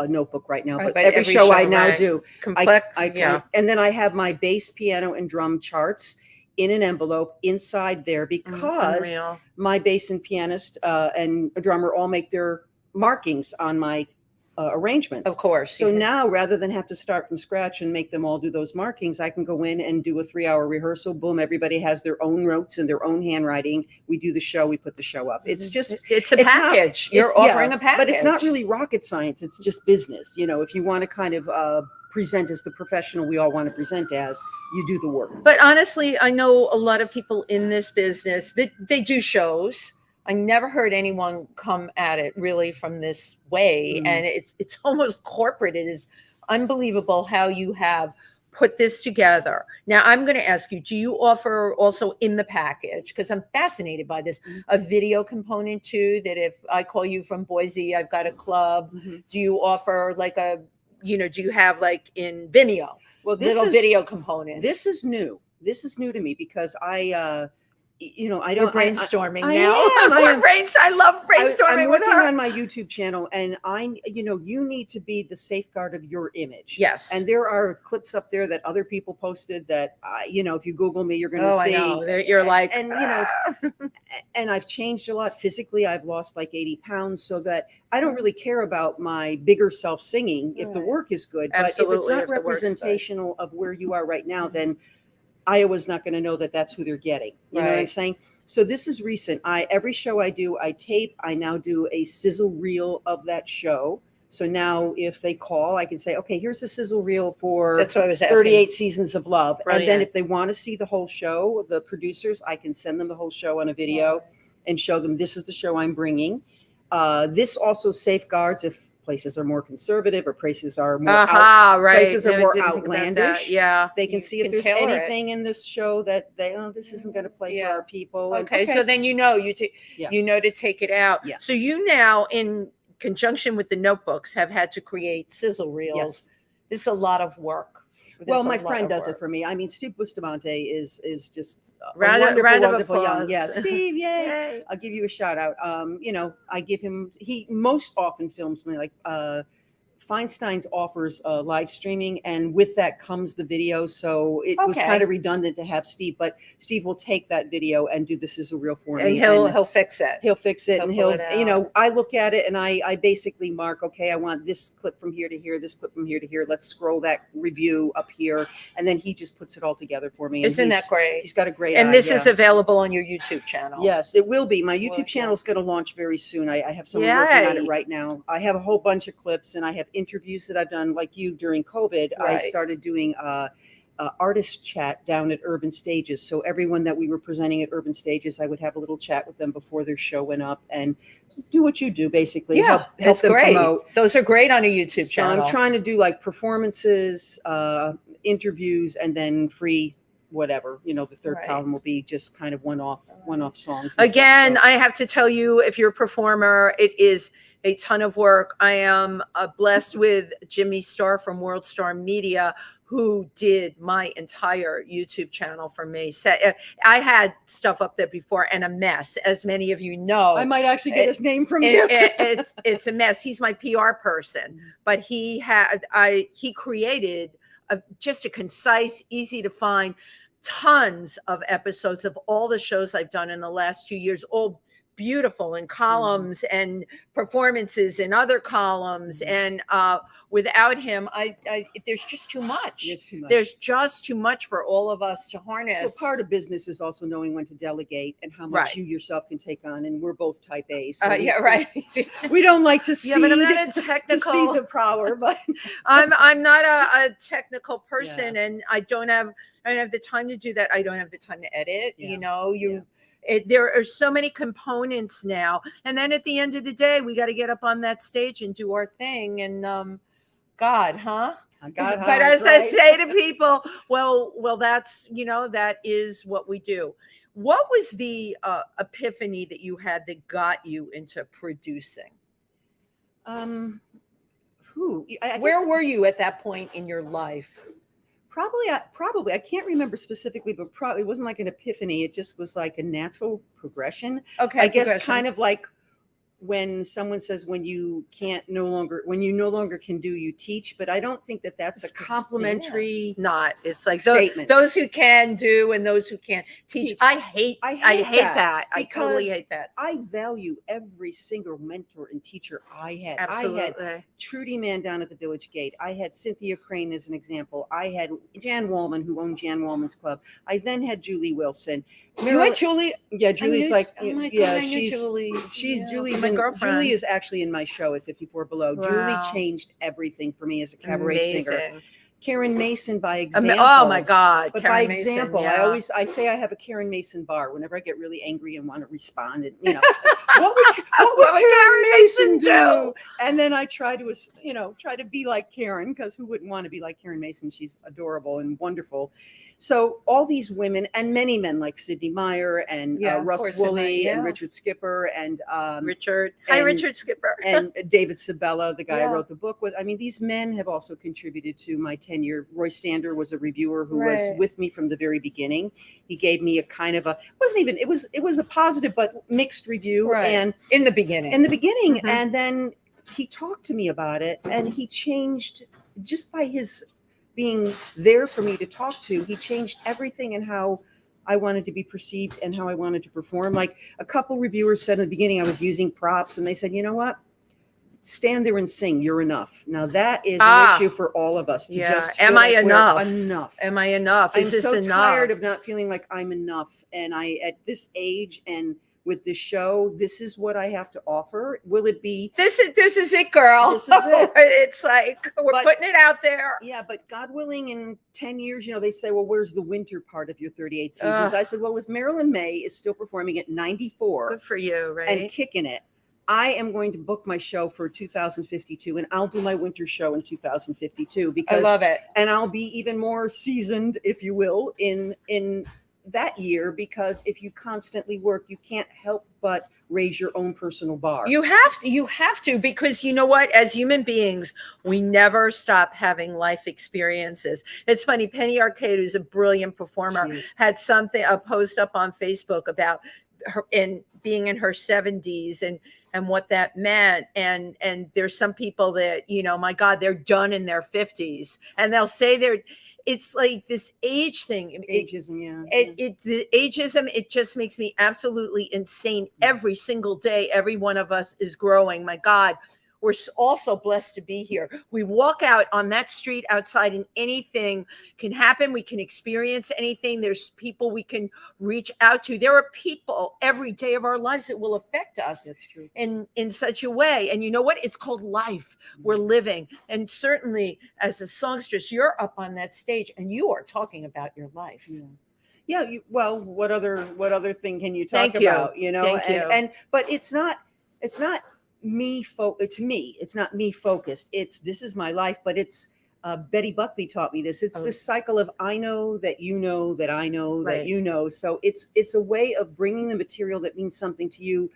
notebook right now, Right, but every show I now do, complex. and then I have my bass, piano, and drum charts in an envelope inside there because Unreal. my bass and pianist and a drummer all make their markings on my arrangements. Of course. So now, rather than have to start from scratch and make them all do those markings, I can go in and do a 3-hour rehearsal. Boom, everybody has their own notes and their own handwriting. We do the show, we put the show up. It's just, it's a package. You're offering a package. But it's not really rocket science. It's just business. You know, if you want to kind of present as the professional we all want to present as, you do the work. But honestly, I know a lot of people in this business that they do shows. I never heard anyone come at it really from this way. And it's almost corporate. It is unbelievable how you have put this together. Now, I'm going to ask you, do you offer also in the package, because I'm fascinated by this, a video component too, that if I call you from Boise, I've got a club, do you offer like a, you know, do you have like in Vimeo, little video components? This is new. This is new to me because you know, I don't. We're brainstorming I now. am. I love brainstorming I'm with working her. on my YouTube channel, and you know, you need to be the safeguard of your image. Yes. And there are clips up there that other people posted that, you know, if you Google me, you're going to see. I know. You're like, and you know, and I've changed a lot physically. I've lost like 80 pounds, so that I don't really care about my bigger self singing if the work is good. Absolutely, but if it's not if the work's good. representational of where you are right now, then Iowa's not going to know that that's who they're getting. You know what I'm saying? So this is recent. Every show I do, I tape. I now do a sizzle reel of that show. So now if they call, I can say, okay, here's a sizzle reel for that's what I was asking. 38 Seasons of Love. Brilliant. And then if they want to see the whole show, the producers, I can send them the whole show on a video and show them this is the show I'm bringing. This also safeguards if places are more conservative or places are more places are more outlandish. Yeah, they can see if there's anything in this show that this isn't going to play for our people. Okay, so then you know you know to take it out. Yeah. So you now, in conjunction with the notebooks, have had to create sizzle reels. Yes. This is a lot of work. Well, my friend does it for me. I mean, Steve Bustamante is just a round wonderful of young. applause. Yeah, Steve, yay. I'll give you a shout out. You know, I give him. He most often films me like Feinstein's offers live streaming, and with that comes the video. So it was kind of redundant to have Steve, but Steve will take that video and do the sizzle reel for me. And he'll fix it. He'll fix it, and he'll you know, I look at it and I basically mark, okay, I want this clip from here to here, this clip from here to here. Let's scroll that review up here, and then he just puts it all together for me. Isn't that great? He's got a great. And this is available on your YouTube channel. Yes, it will be. My YouTube channel is going to launch very soon. I have someone working on it right now. I have a whole bunch of clips, and I have interviews that I've done, like you, during COVID. I started doing artist chat down at Urban Stages. So everyone that we were presenting at Urban Stages, I would have a little chat with them before their show went up and do what you do, basically. Yeah, help them great. Promote. Those are great on a YouTube channel. So I'm trying to do like performances, interviews, and then free whatever. You know, the third column will be just kind of one-off songs. Again, I have to tell you, if you're a performer, it is a ton of work. I am blessed with Jimmy Starr from World Star Media, who did my entire YouTube channel for me. I had stuff up there before and a mess, as many of you know. I might actually get his name from you. It's a mess. He's my PR person, but he created just a concise, easy to find, tons of episodes of all the shows I've done in the last 2 years, all beautiful in columns and performances in other columns. And without him, there's just too much. There's just too much for all of us to harness. Well, part of business is also knowing when to delegate and how much you yourself can take on. And we're both type A. So we don't like to see, but I'm not a technical, to see the power, but I'm not a technical person, and I don't have the time to do that. I don't have the time to edit. You know, there are so many components now, and then at the end of the day, we got to get up on that stage and do our thing. And God, but as I say to people, well, that's, you know, that is what we do. What was the epiphany that you had that got you into producing? Where were you at that point in your life? Probably I can't remember specifically, but probably it wasn't like an epiphany. It just was like a natural progression. Okay, I guess kind of like when someone says when you no longer can do, you teach, but I don't think that that's a complimentary not. It's like statement. Those who can do and those who can't teach. I hate that. I totally hate that. I value every single mentor and teacher I had. Absolutely. I had Trudy Mann down at the Village Gate. I had Cynthia Crane as an example. I had Jan Wallman, who owned Jan Wallman's Club. I then had Julie Wilson. You had Julie? Yeah, Julie's like, oh my God, yeah, I knew Julie. Julie's my girlfriend. Julie is actually in my show at 54 Below. Wow. Julie changed everything for me as a cabaret singer. Karen Mason, by example. Oh my God! But Karen by Mason, example, yeah. I say I have a Karen Mason bar whenever I get really angry and want to respond. And what would Karen Mason do? And then I try to be like Karen, because who wouldn't want to be like Karen Mason? She's adorable and wonderful. So all these women and many men like Sidney Meyer and Russ Woolley and Richard Skipper and Richard Skipper and David Sabella, the guy I wrote the book with. I mean, these men have also contributed to my tenure. Roy Sander was a reviewer who was with me from the very beginning. He gave me a kind of it was a positive but mixed review. And in the beginning, mm-hmm. And then he talked to me about it, and he changed just by his being there for me to talk to. He changed everything in how I wanted to be perceived and how I wanted to perform. Like a couple reviewers said in the beginning, I was using props, and they said, you know what? Stand there and sing. You're enough. Now that is an issue for all of us. Am I enough? Enough. Am I enough? I'm so tired of not feeling like I'm enough. And at this age and with this show, this is what I have to offer. Will it be? This is it, girl. This is it. It's like we're putting it out there. Yeah, but God willing, in 10 years, they say, well, where's the winter part of your 38 seasons? I said, well, if Marilyn May is still performing at 94, good for you, right? And kicking it, I am going to book my show for 2052, and I'll do my winter show in 2052 because I love it, and I'll be even more seasoned, if you will, in that year, because if you constantly work, you can't help but raise your own personal bar. You have to, because you know what? As human beings, we never stop having life experiences. It's funny. Penny Arcade, who's a brilliant performer, had a post up on Facebook about her being in her 70s and what that meant. And there's some people that, my God, they're done in their 50s, and they'll say it's like this age thing. Ageism, the ageism, it just makes me absolutely insane. Every single day, every one of us is growing. My God, we're also blessed to be here. We walk out on that street outside and anything can happen. We can experience anything. There's people we can reach out to. There are people every day of our lives that will affect us. That's true. in such a way. And you know what? It's called life. We're living. And certainly as a songstress, you're up on that stage and you are talking about your life. Yeah. Well, what other thing can you talk about? Thank you. But it's not me it's not me focused. This is my life, but it's Betty Buckley taught me this. It's this cycle of I know that you know that I know that you know. So it's a way of bringing the material that means something to you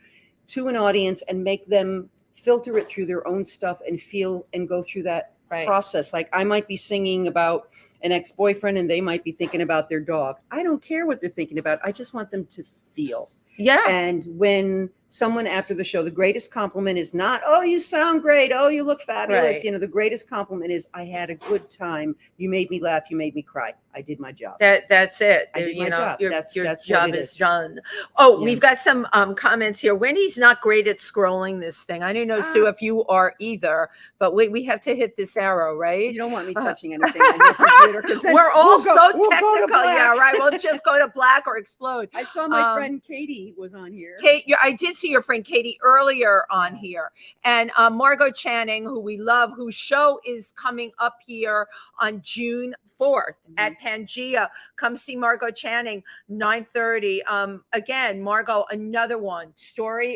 to an audience and make them filter it through their own stuff and feel and go through that process. Like I might be singing about an ex-boyfriend and they might be thinking about their dog. I don't care what they're thinking about. I just want them to feel. Yeah. And when someone after the show, the greatest compliment is not, oh, you sound great. Oh, you look fabulous. The greatest compliment is I had a good time. You made me laugh. You made me cry. I did my job. That's it. I did my job. Your That's job is done. Oh, we've got some comments here. Wendy's not great at scrolling this thing. I don't know, Sue, if you are either, but we have to hit this arrow, right? You don't want me touching anything on your computer, because we're all so technical. Yeah, right. We'll just go to black or explode. I saw my friend Katie was on here. I did see your friend Katie earlier on here, and Margot Channing, who we love, whose show is coming up here on June 4th at PANGEA. Come see Margot Channing, 9:30. Again, Margot, another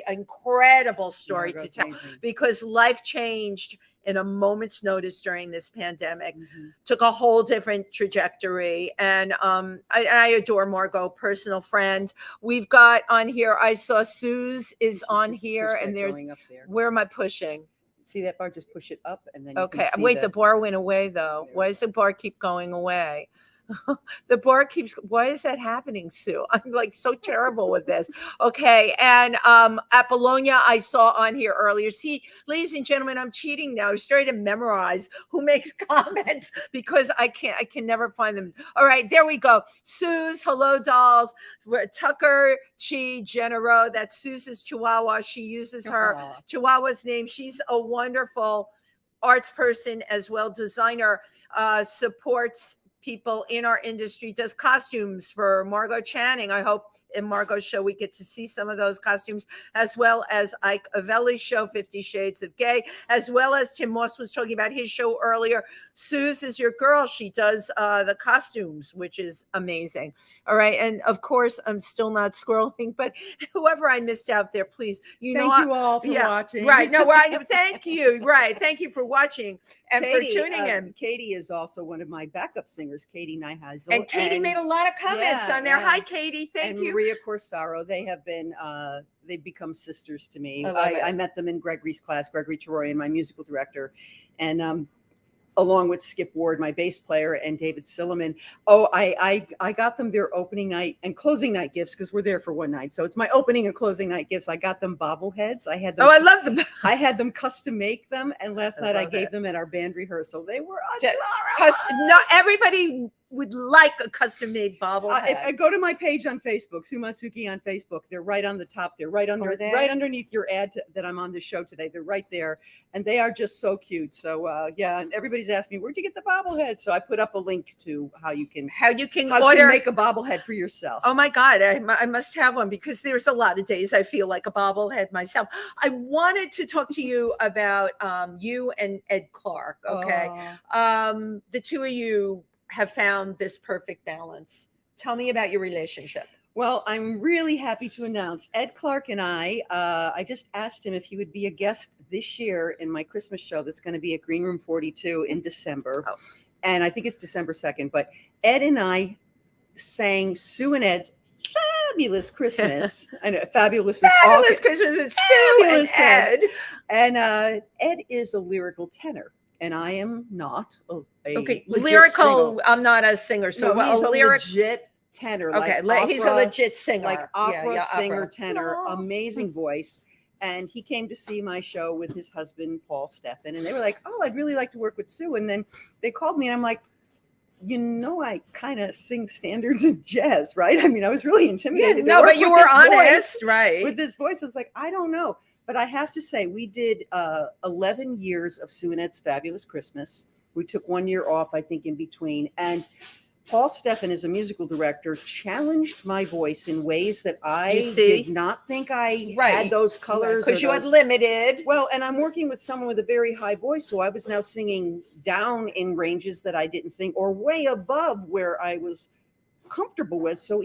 incredible story to tell, because life changed in a moment's notice during this pandemic, took a whole different trajectory. And I adore Margot, personal friend. We've got on here, I saw Sue's is on here, and where am I pushing? See that bar? Just push it up, and then okay. Wait, the bar went away though. Why does the bar keep going away? The bar keeps, why is that happening, Sue? I'm like so terrible with this. Okay. And at Bologna, I saw on here earlier. See, ladies and gentlemen, I'm cheating now. I'm starting to memorize who makes comments because I can never find them. All right, there we go. Sue's Hello Dolls, Tucker Chi Genero. That's Sue's Chihuahua. She uses her Chihuahua's name. She's a wonderful arts person as well, designer, supports people in our industry, does costumes for Margot Channing. I hope in Margot's show we get to see some of those costumes, as well as Ike Avelli's show 50 Shades of Gay, as well as Tim Moss was talking about his show earlier. Suze is your girl. She does the costumes, which is amazing. All right. And of course, I'm still not scrolling, but whoever I missed out there, please, Thank you all for watching. Right. No, thank you. Right. Thank you for watching and Katie, for tuning in. Katie is also one of my backup singers, Katie Nyhazel. And Katie made a lot of comments on there. Hi, Katie. Thank you. Maria Corsaro. They have been, they've become sisters to me. I met them in Gregory's class, Gregory Terroyan, my musical director. And along with Skip Ward, my bass player, and David Silliman. Oh, I got them their opening night and closing night gifts because we're there for one night. So it's my opening and closing night gifts. I got them bobbleheads. I had them. Oh, I love them. I had them custom make them, and last night I gave them at our band rehearsal. They were adorable. No, everybody would like a custom made bobblehead. I go to my page on Facebook, Sue Matsuki on Facebook. They're right on the top. They're right under, right underneath your ad that I'm on the show today. They're right there, and they are just so cute. So yeah, and everybody's asked me, where'd you get the bobblehead? So I put up a link to how you can make a bobblehead for yourself. Oh my God, I must have one because there's a lot of days I feel like a bobblehead myself. I wanted to talk to you about you and Ed Clark. Okay, the two of you have found this perfect balance. Tell me about your relationship. Well, I'm really happy to announce Ed Clark and I just asked him if he would be a guest this year in my Christmas show that's going to be at Green Room 42 in December. Oh. And I think it's December 2nd. But Ed and I sang Sue and Ed's Fabulous Christmas. I know, Fabulous Christmas with Sue and Ed. And Ed is a lyrical tenor. And I am not lyrical. Singer. I'm not a singer, so no, he's a legit tenor. Okay, like he's a legit singer, like opera singer, opera. tenor, amazing voice. And he came to see my show with his husband Paul Steffen, and they were like, "Oh, I'd really like to work with Sue." And then they called me, and I'm like, "You know, I kind of sing standards and jazz, right?" I mean, I was really intimidated. Yeah, no, but you were honest, right? With this voice, I was like, "I don't know." But I have to say, we did 11 years of Sue and Ed's Fabulous Christmas. We took 1 year off, I think, in between. And Paul Steffen, as a musical director, challenged my voice in ways that I did not think I had those colors. Because you had limited. Well, and I'm working with someone with a very high voice, so I was now singing down in ranges that I didn't sing, or way above where I was comfortable with. So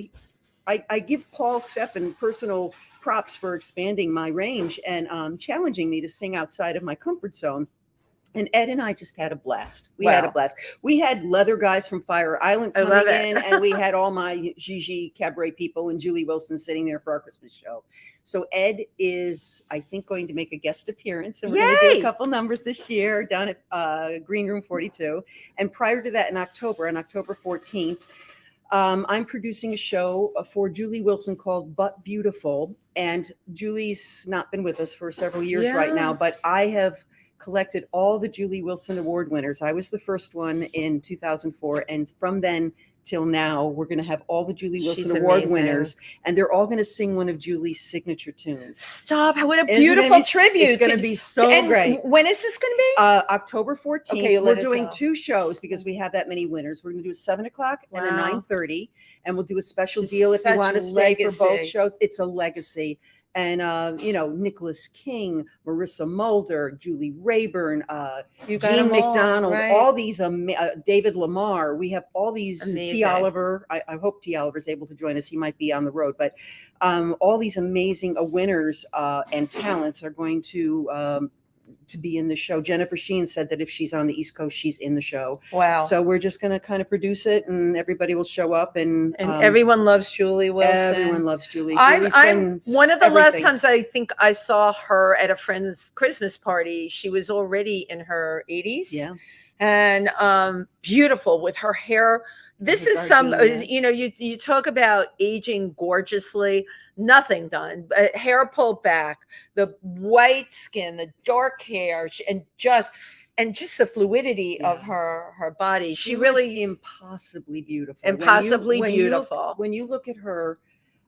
I give Paul Steffen personal props for expanding my range and challenging me to sing outside of my comfort zone. And Ed and I just had a blast. We had a blast. We had leather guys from Fire Island coming in, and we had all my Gigi Cabaret people and Julie Wilson sitting there for our Christmas show. So Ed is, I think, going to make a guest appearance, and we're going to do a couple numbers this year down at Green Room 42. And prior to that, on October 14th, I'm producing a show for Julie Wilson called But Beautiful. And Julie's not been with us for several years right now, but I have collected all the Julie Wilson Award winners. I was the first one in 2004. And from then till now, we're going to have all the Julie Wilson Award winners, and they're all going to sing one of Julie's signature tunes. Stop. What a beautiful tribute. It's going to be so great. When is this going to be? October 14th. Okay, we're doing 2 shows because we have that many winners. We're going to do a 7 o'clock and a 9:30, and we'll do a special deal if you want to stay for both shows. It's a legacy. And, Nicholas King, Marissa Mulder, Julie Rayburn, Jean McDonald, all these, David Lamar. We have all these, T. Oliver. I hope T. Oliver's able to join us. He might be on the road. But all these amazing winners and talents are going to be in the show. Jennifer Sheen said that if she's on the East Coast, she's in the show. Wow. So we're just going to kind of produce it, and everybody will show up. And everyone loves Julie Wilson. Everyone loves Julie. I'm one of the last times I think I saw her at a friend's Christmas party. She was already in her 80s. Yeah. And beautiful with her hair This is some, you talk about aging gorgeously, nothing done, but hair pulled back, the white skin, the dark hair, and just the fluidity of her body. She really was impossibly beautiful. Impossibly beautiful. When you look at her,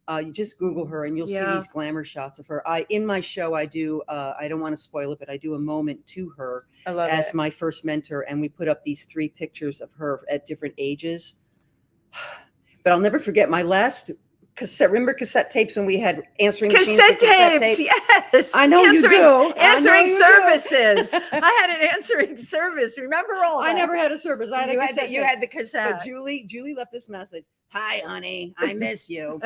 you just Google her and you'll see these glamour shots of her. In my show, I do, I don't want to spoil it, but I do a moment to her as my first mentor. And we put up these 3 pictures of her at different ages. But I'll never forget my last remember cassette tapes when we had answering machines? Cassette tapes, yes. I know you do. Answering services. I had an answering service. Remember all that? I never had a service. I had a cassette. You had the cassette. But Julie left this message. Hi, honey. I miss you.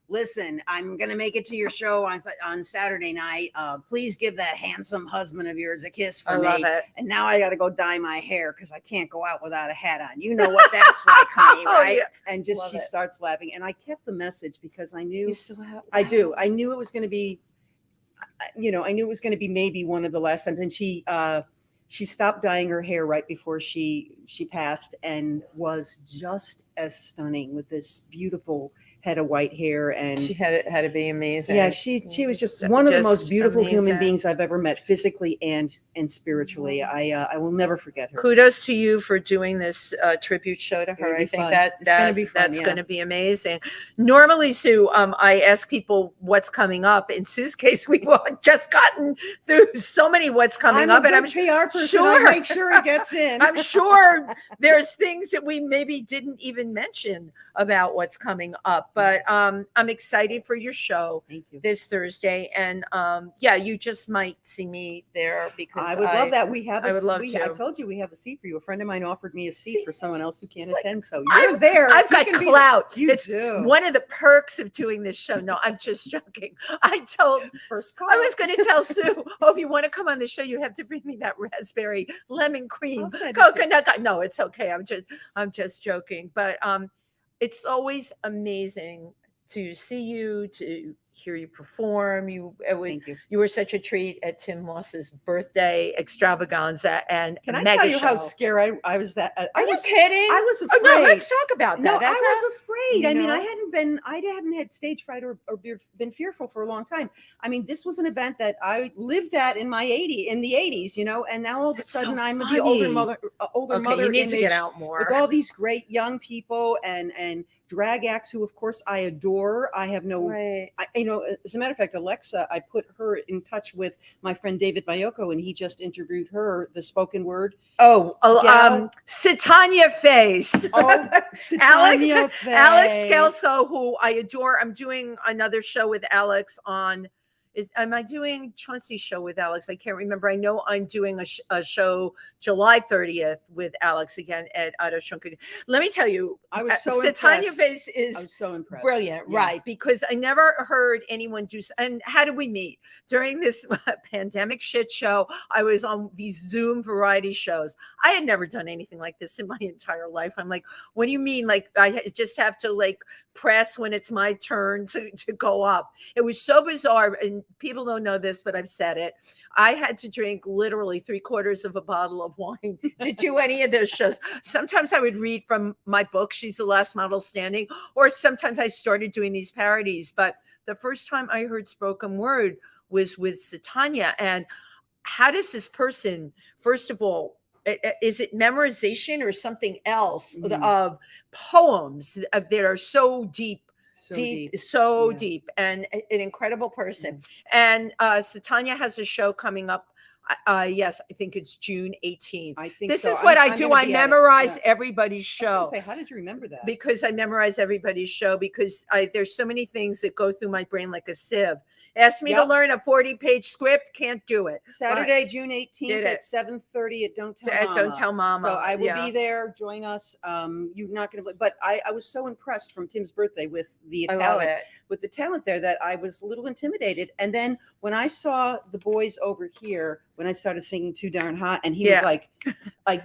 Listen, I'm going to make it to your show on Saturday night. Please give that handsome husband of yours a kiss for me. I love it. And now I got to go dye my hair because I can't go out without a hat on. You know what that's like, honey, right? Yeah. And just she starts laughing. And I kept the message because I knew. You still have? I do. I knew it was going to be, I knew it was going to be maybe one of the last times. And she stopped dyeing her hair right before she passed and was just as stunning with this beautiful head of white hair. And she had to be amazing. Yeah, she was just one of the most beautiful human beings I've ever met, physically and spiritually. I will never forget her. Kudos to you for doing this tribute show to her. I think that's going to be amazing. Normally, Sue, I ask people what's coming up. In Sue's case, we've just gotten through so many what's coming up, and I'm PR person. Sure, I make sure it gets in. I'm sure there's things that we maybe didn't even mention about what's coming up, but I'm excited for your show. Thank you. This Thursday, and you just might see me there because I would love that. I told you we have a seat for you. A friend of mine offered me a seat for someone else who can't attend, so you're there. I've got clout. It's one of the perks of doing this show. No, I'm just joking. I was going to tell Sue, if you want to come on the show, you have to bring me that raspberry lemon cream coconut. No, it's okay. I'm just joking, but it's always amazing to see you, to hear you perform. Thank you. You were such a treat at Tym Moss's birthday extravaganza, and can I tell you how scared I was? Are you kidding? I was afraid. Oh, no, let's talk about that. No, I was afraid. I mean, I hadn't had stage fright or been fearful for a long time. I mean, this was an event that I lived at in the 80s, and now all of a sudden I'm the older mother. You need to get out more with all these great young people and drag acts who, of course, I adore. I have no, as a matter of fact, Alexa, I put her in touch with my friend David Mayoko, and he just interviewed her, the spoken word. Satania Face. Satania Face. Alex Kelso, who I adore. I'm doing another show with Alex on. Am I doing Chauncey's show with Alex? I can't remember. I know I'm doing a show July 30th with Alex again at Otto Schunken. Let me tell you, I was so Satania impressed. Face is I was so impressed. Brilliant, right? Because I never heard anyone do. And how did we meet? During this pandemic shit show, I was on these Zoom variety shows. I had never done anything like this in my entire life. I'm like, what do you mean? Like, I just have to press when it's my turn to go up. It was so bizarre, and people don't know this, but I've said it. I had to drink literally 3/4 of a bottle of wine to do any of those shows. Sometimes I would read from my book, She's the Last Model Standing, or sometimes I started doing these parodies. But the first time I heard spoken word was with Satania. And how does this person, first of all, is it memorization or something else of poems that are so deep, deep, and an incredible person? And Satania has a show coming up. Yes, I think it's June 18th. I think this so. is what I do. I memorize everybody's show. I was gonna say, how did you remember that? Because I memorize everybody's show, because there's so many things that go through my brain like a sieve. Ask me to learn a 40-page script, can't do it. Saturday, June 18th at 7:30 at Don't Tell Mama. So I will be there. Join us. You're not going to, but I was so impressed from Tim's birthday with the talent there that I was a little intimidated. And then when I saw the boys over here when I started singing Too Darn Hot, and he was like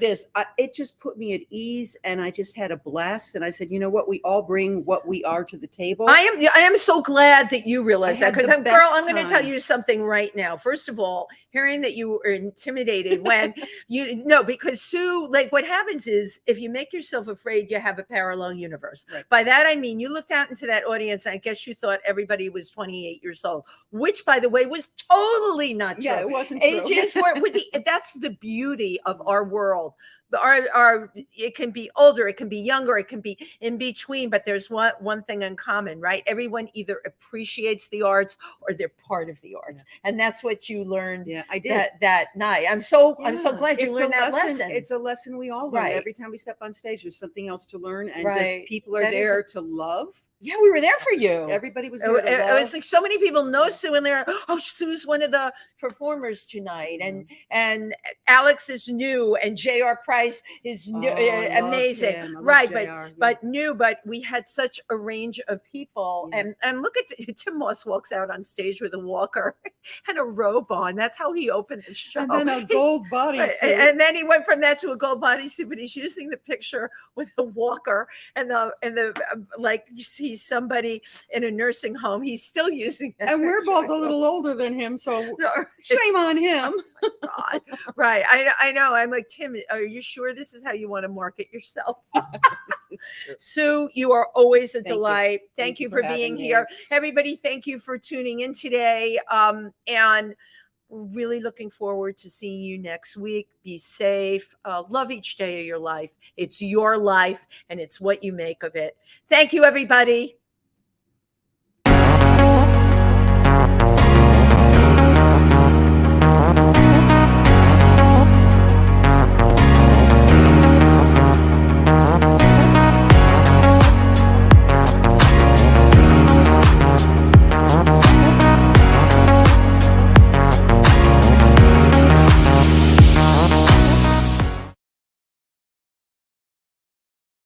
this. It just put me at ease, and I just had a blast. And I said, you know what? We all bring what we are to the table. I am so glad that you realize that, because I'm going to tell time. you something right now. First of all, hearing that you were intimidated when because Sue, like, what happens is if you make yourself afraid, you have a parallel universe. Right. By that, I mean, you looked out into that audience, and I guess you thought everybody was 28 years old, which, by the way, was totally not true. Yeah, it wasn't true. Ages were that's the beauty of our world. Our it can be older, it can be younger, it can be in between, but there's one thing in common, right? Everyone either appreciates the arts or they're part of the arts, and that's what you learned. Yeah, I did that night. I'm so glad you learned that lesson. It's a lesson we all learn. Right. Every time we step on stage, there's something else to learn, and Right. just people are there to love. Yeah, we were there for you. Everybody was there. It was like so many people know Sue, and they're, oh, Sue's one of the performers tonight, and Alex is new, and J.R. Price is new, amazing, right? But we had such a range of people, and look at Tim Moss walks out on stage with a walker and a robe on. That's how he opened the show, and then a gold bodysuit, and then he went from that to a gold bodysuit. But he's using the picture with a walker and the like you see somebody in a nursing home. He's still using it. And we're both a little older than him, so shame on him. Oh my God. Right. I know. I'm like, Tim, are you sure this is how you want to market yourself? Sue, you are always a delight. Thank you for being here. Everybody, thank you for tuning in today. And really looking forward to seeing you next week. Be safe. Love each day of your life. It's your life, and it's what you make of it. Thank you, everybody.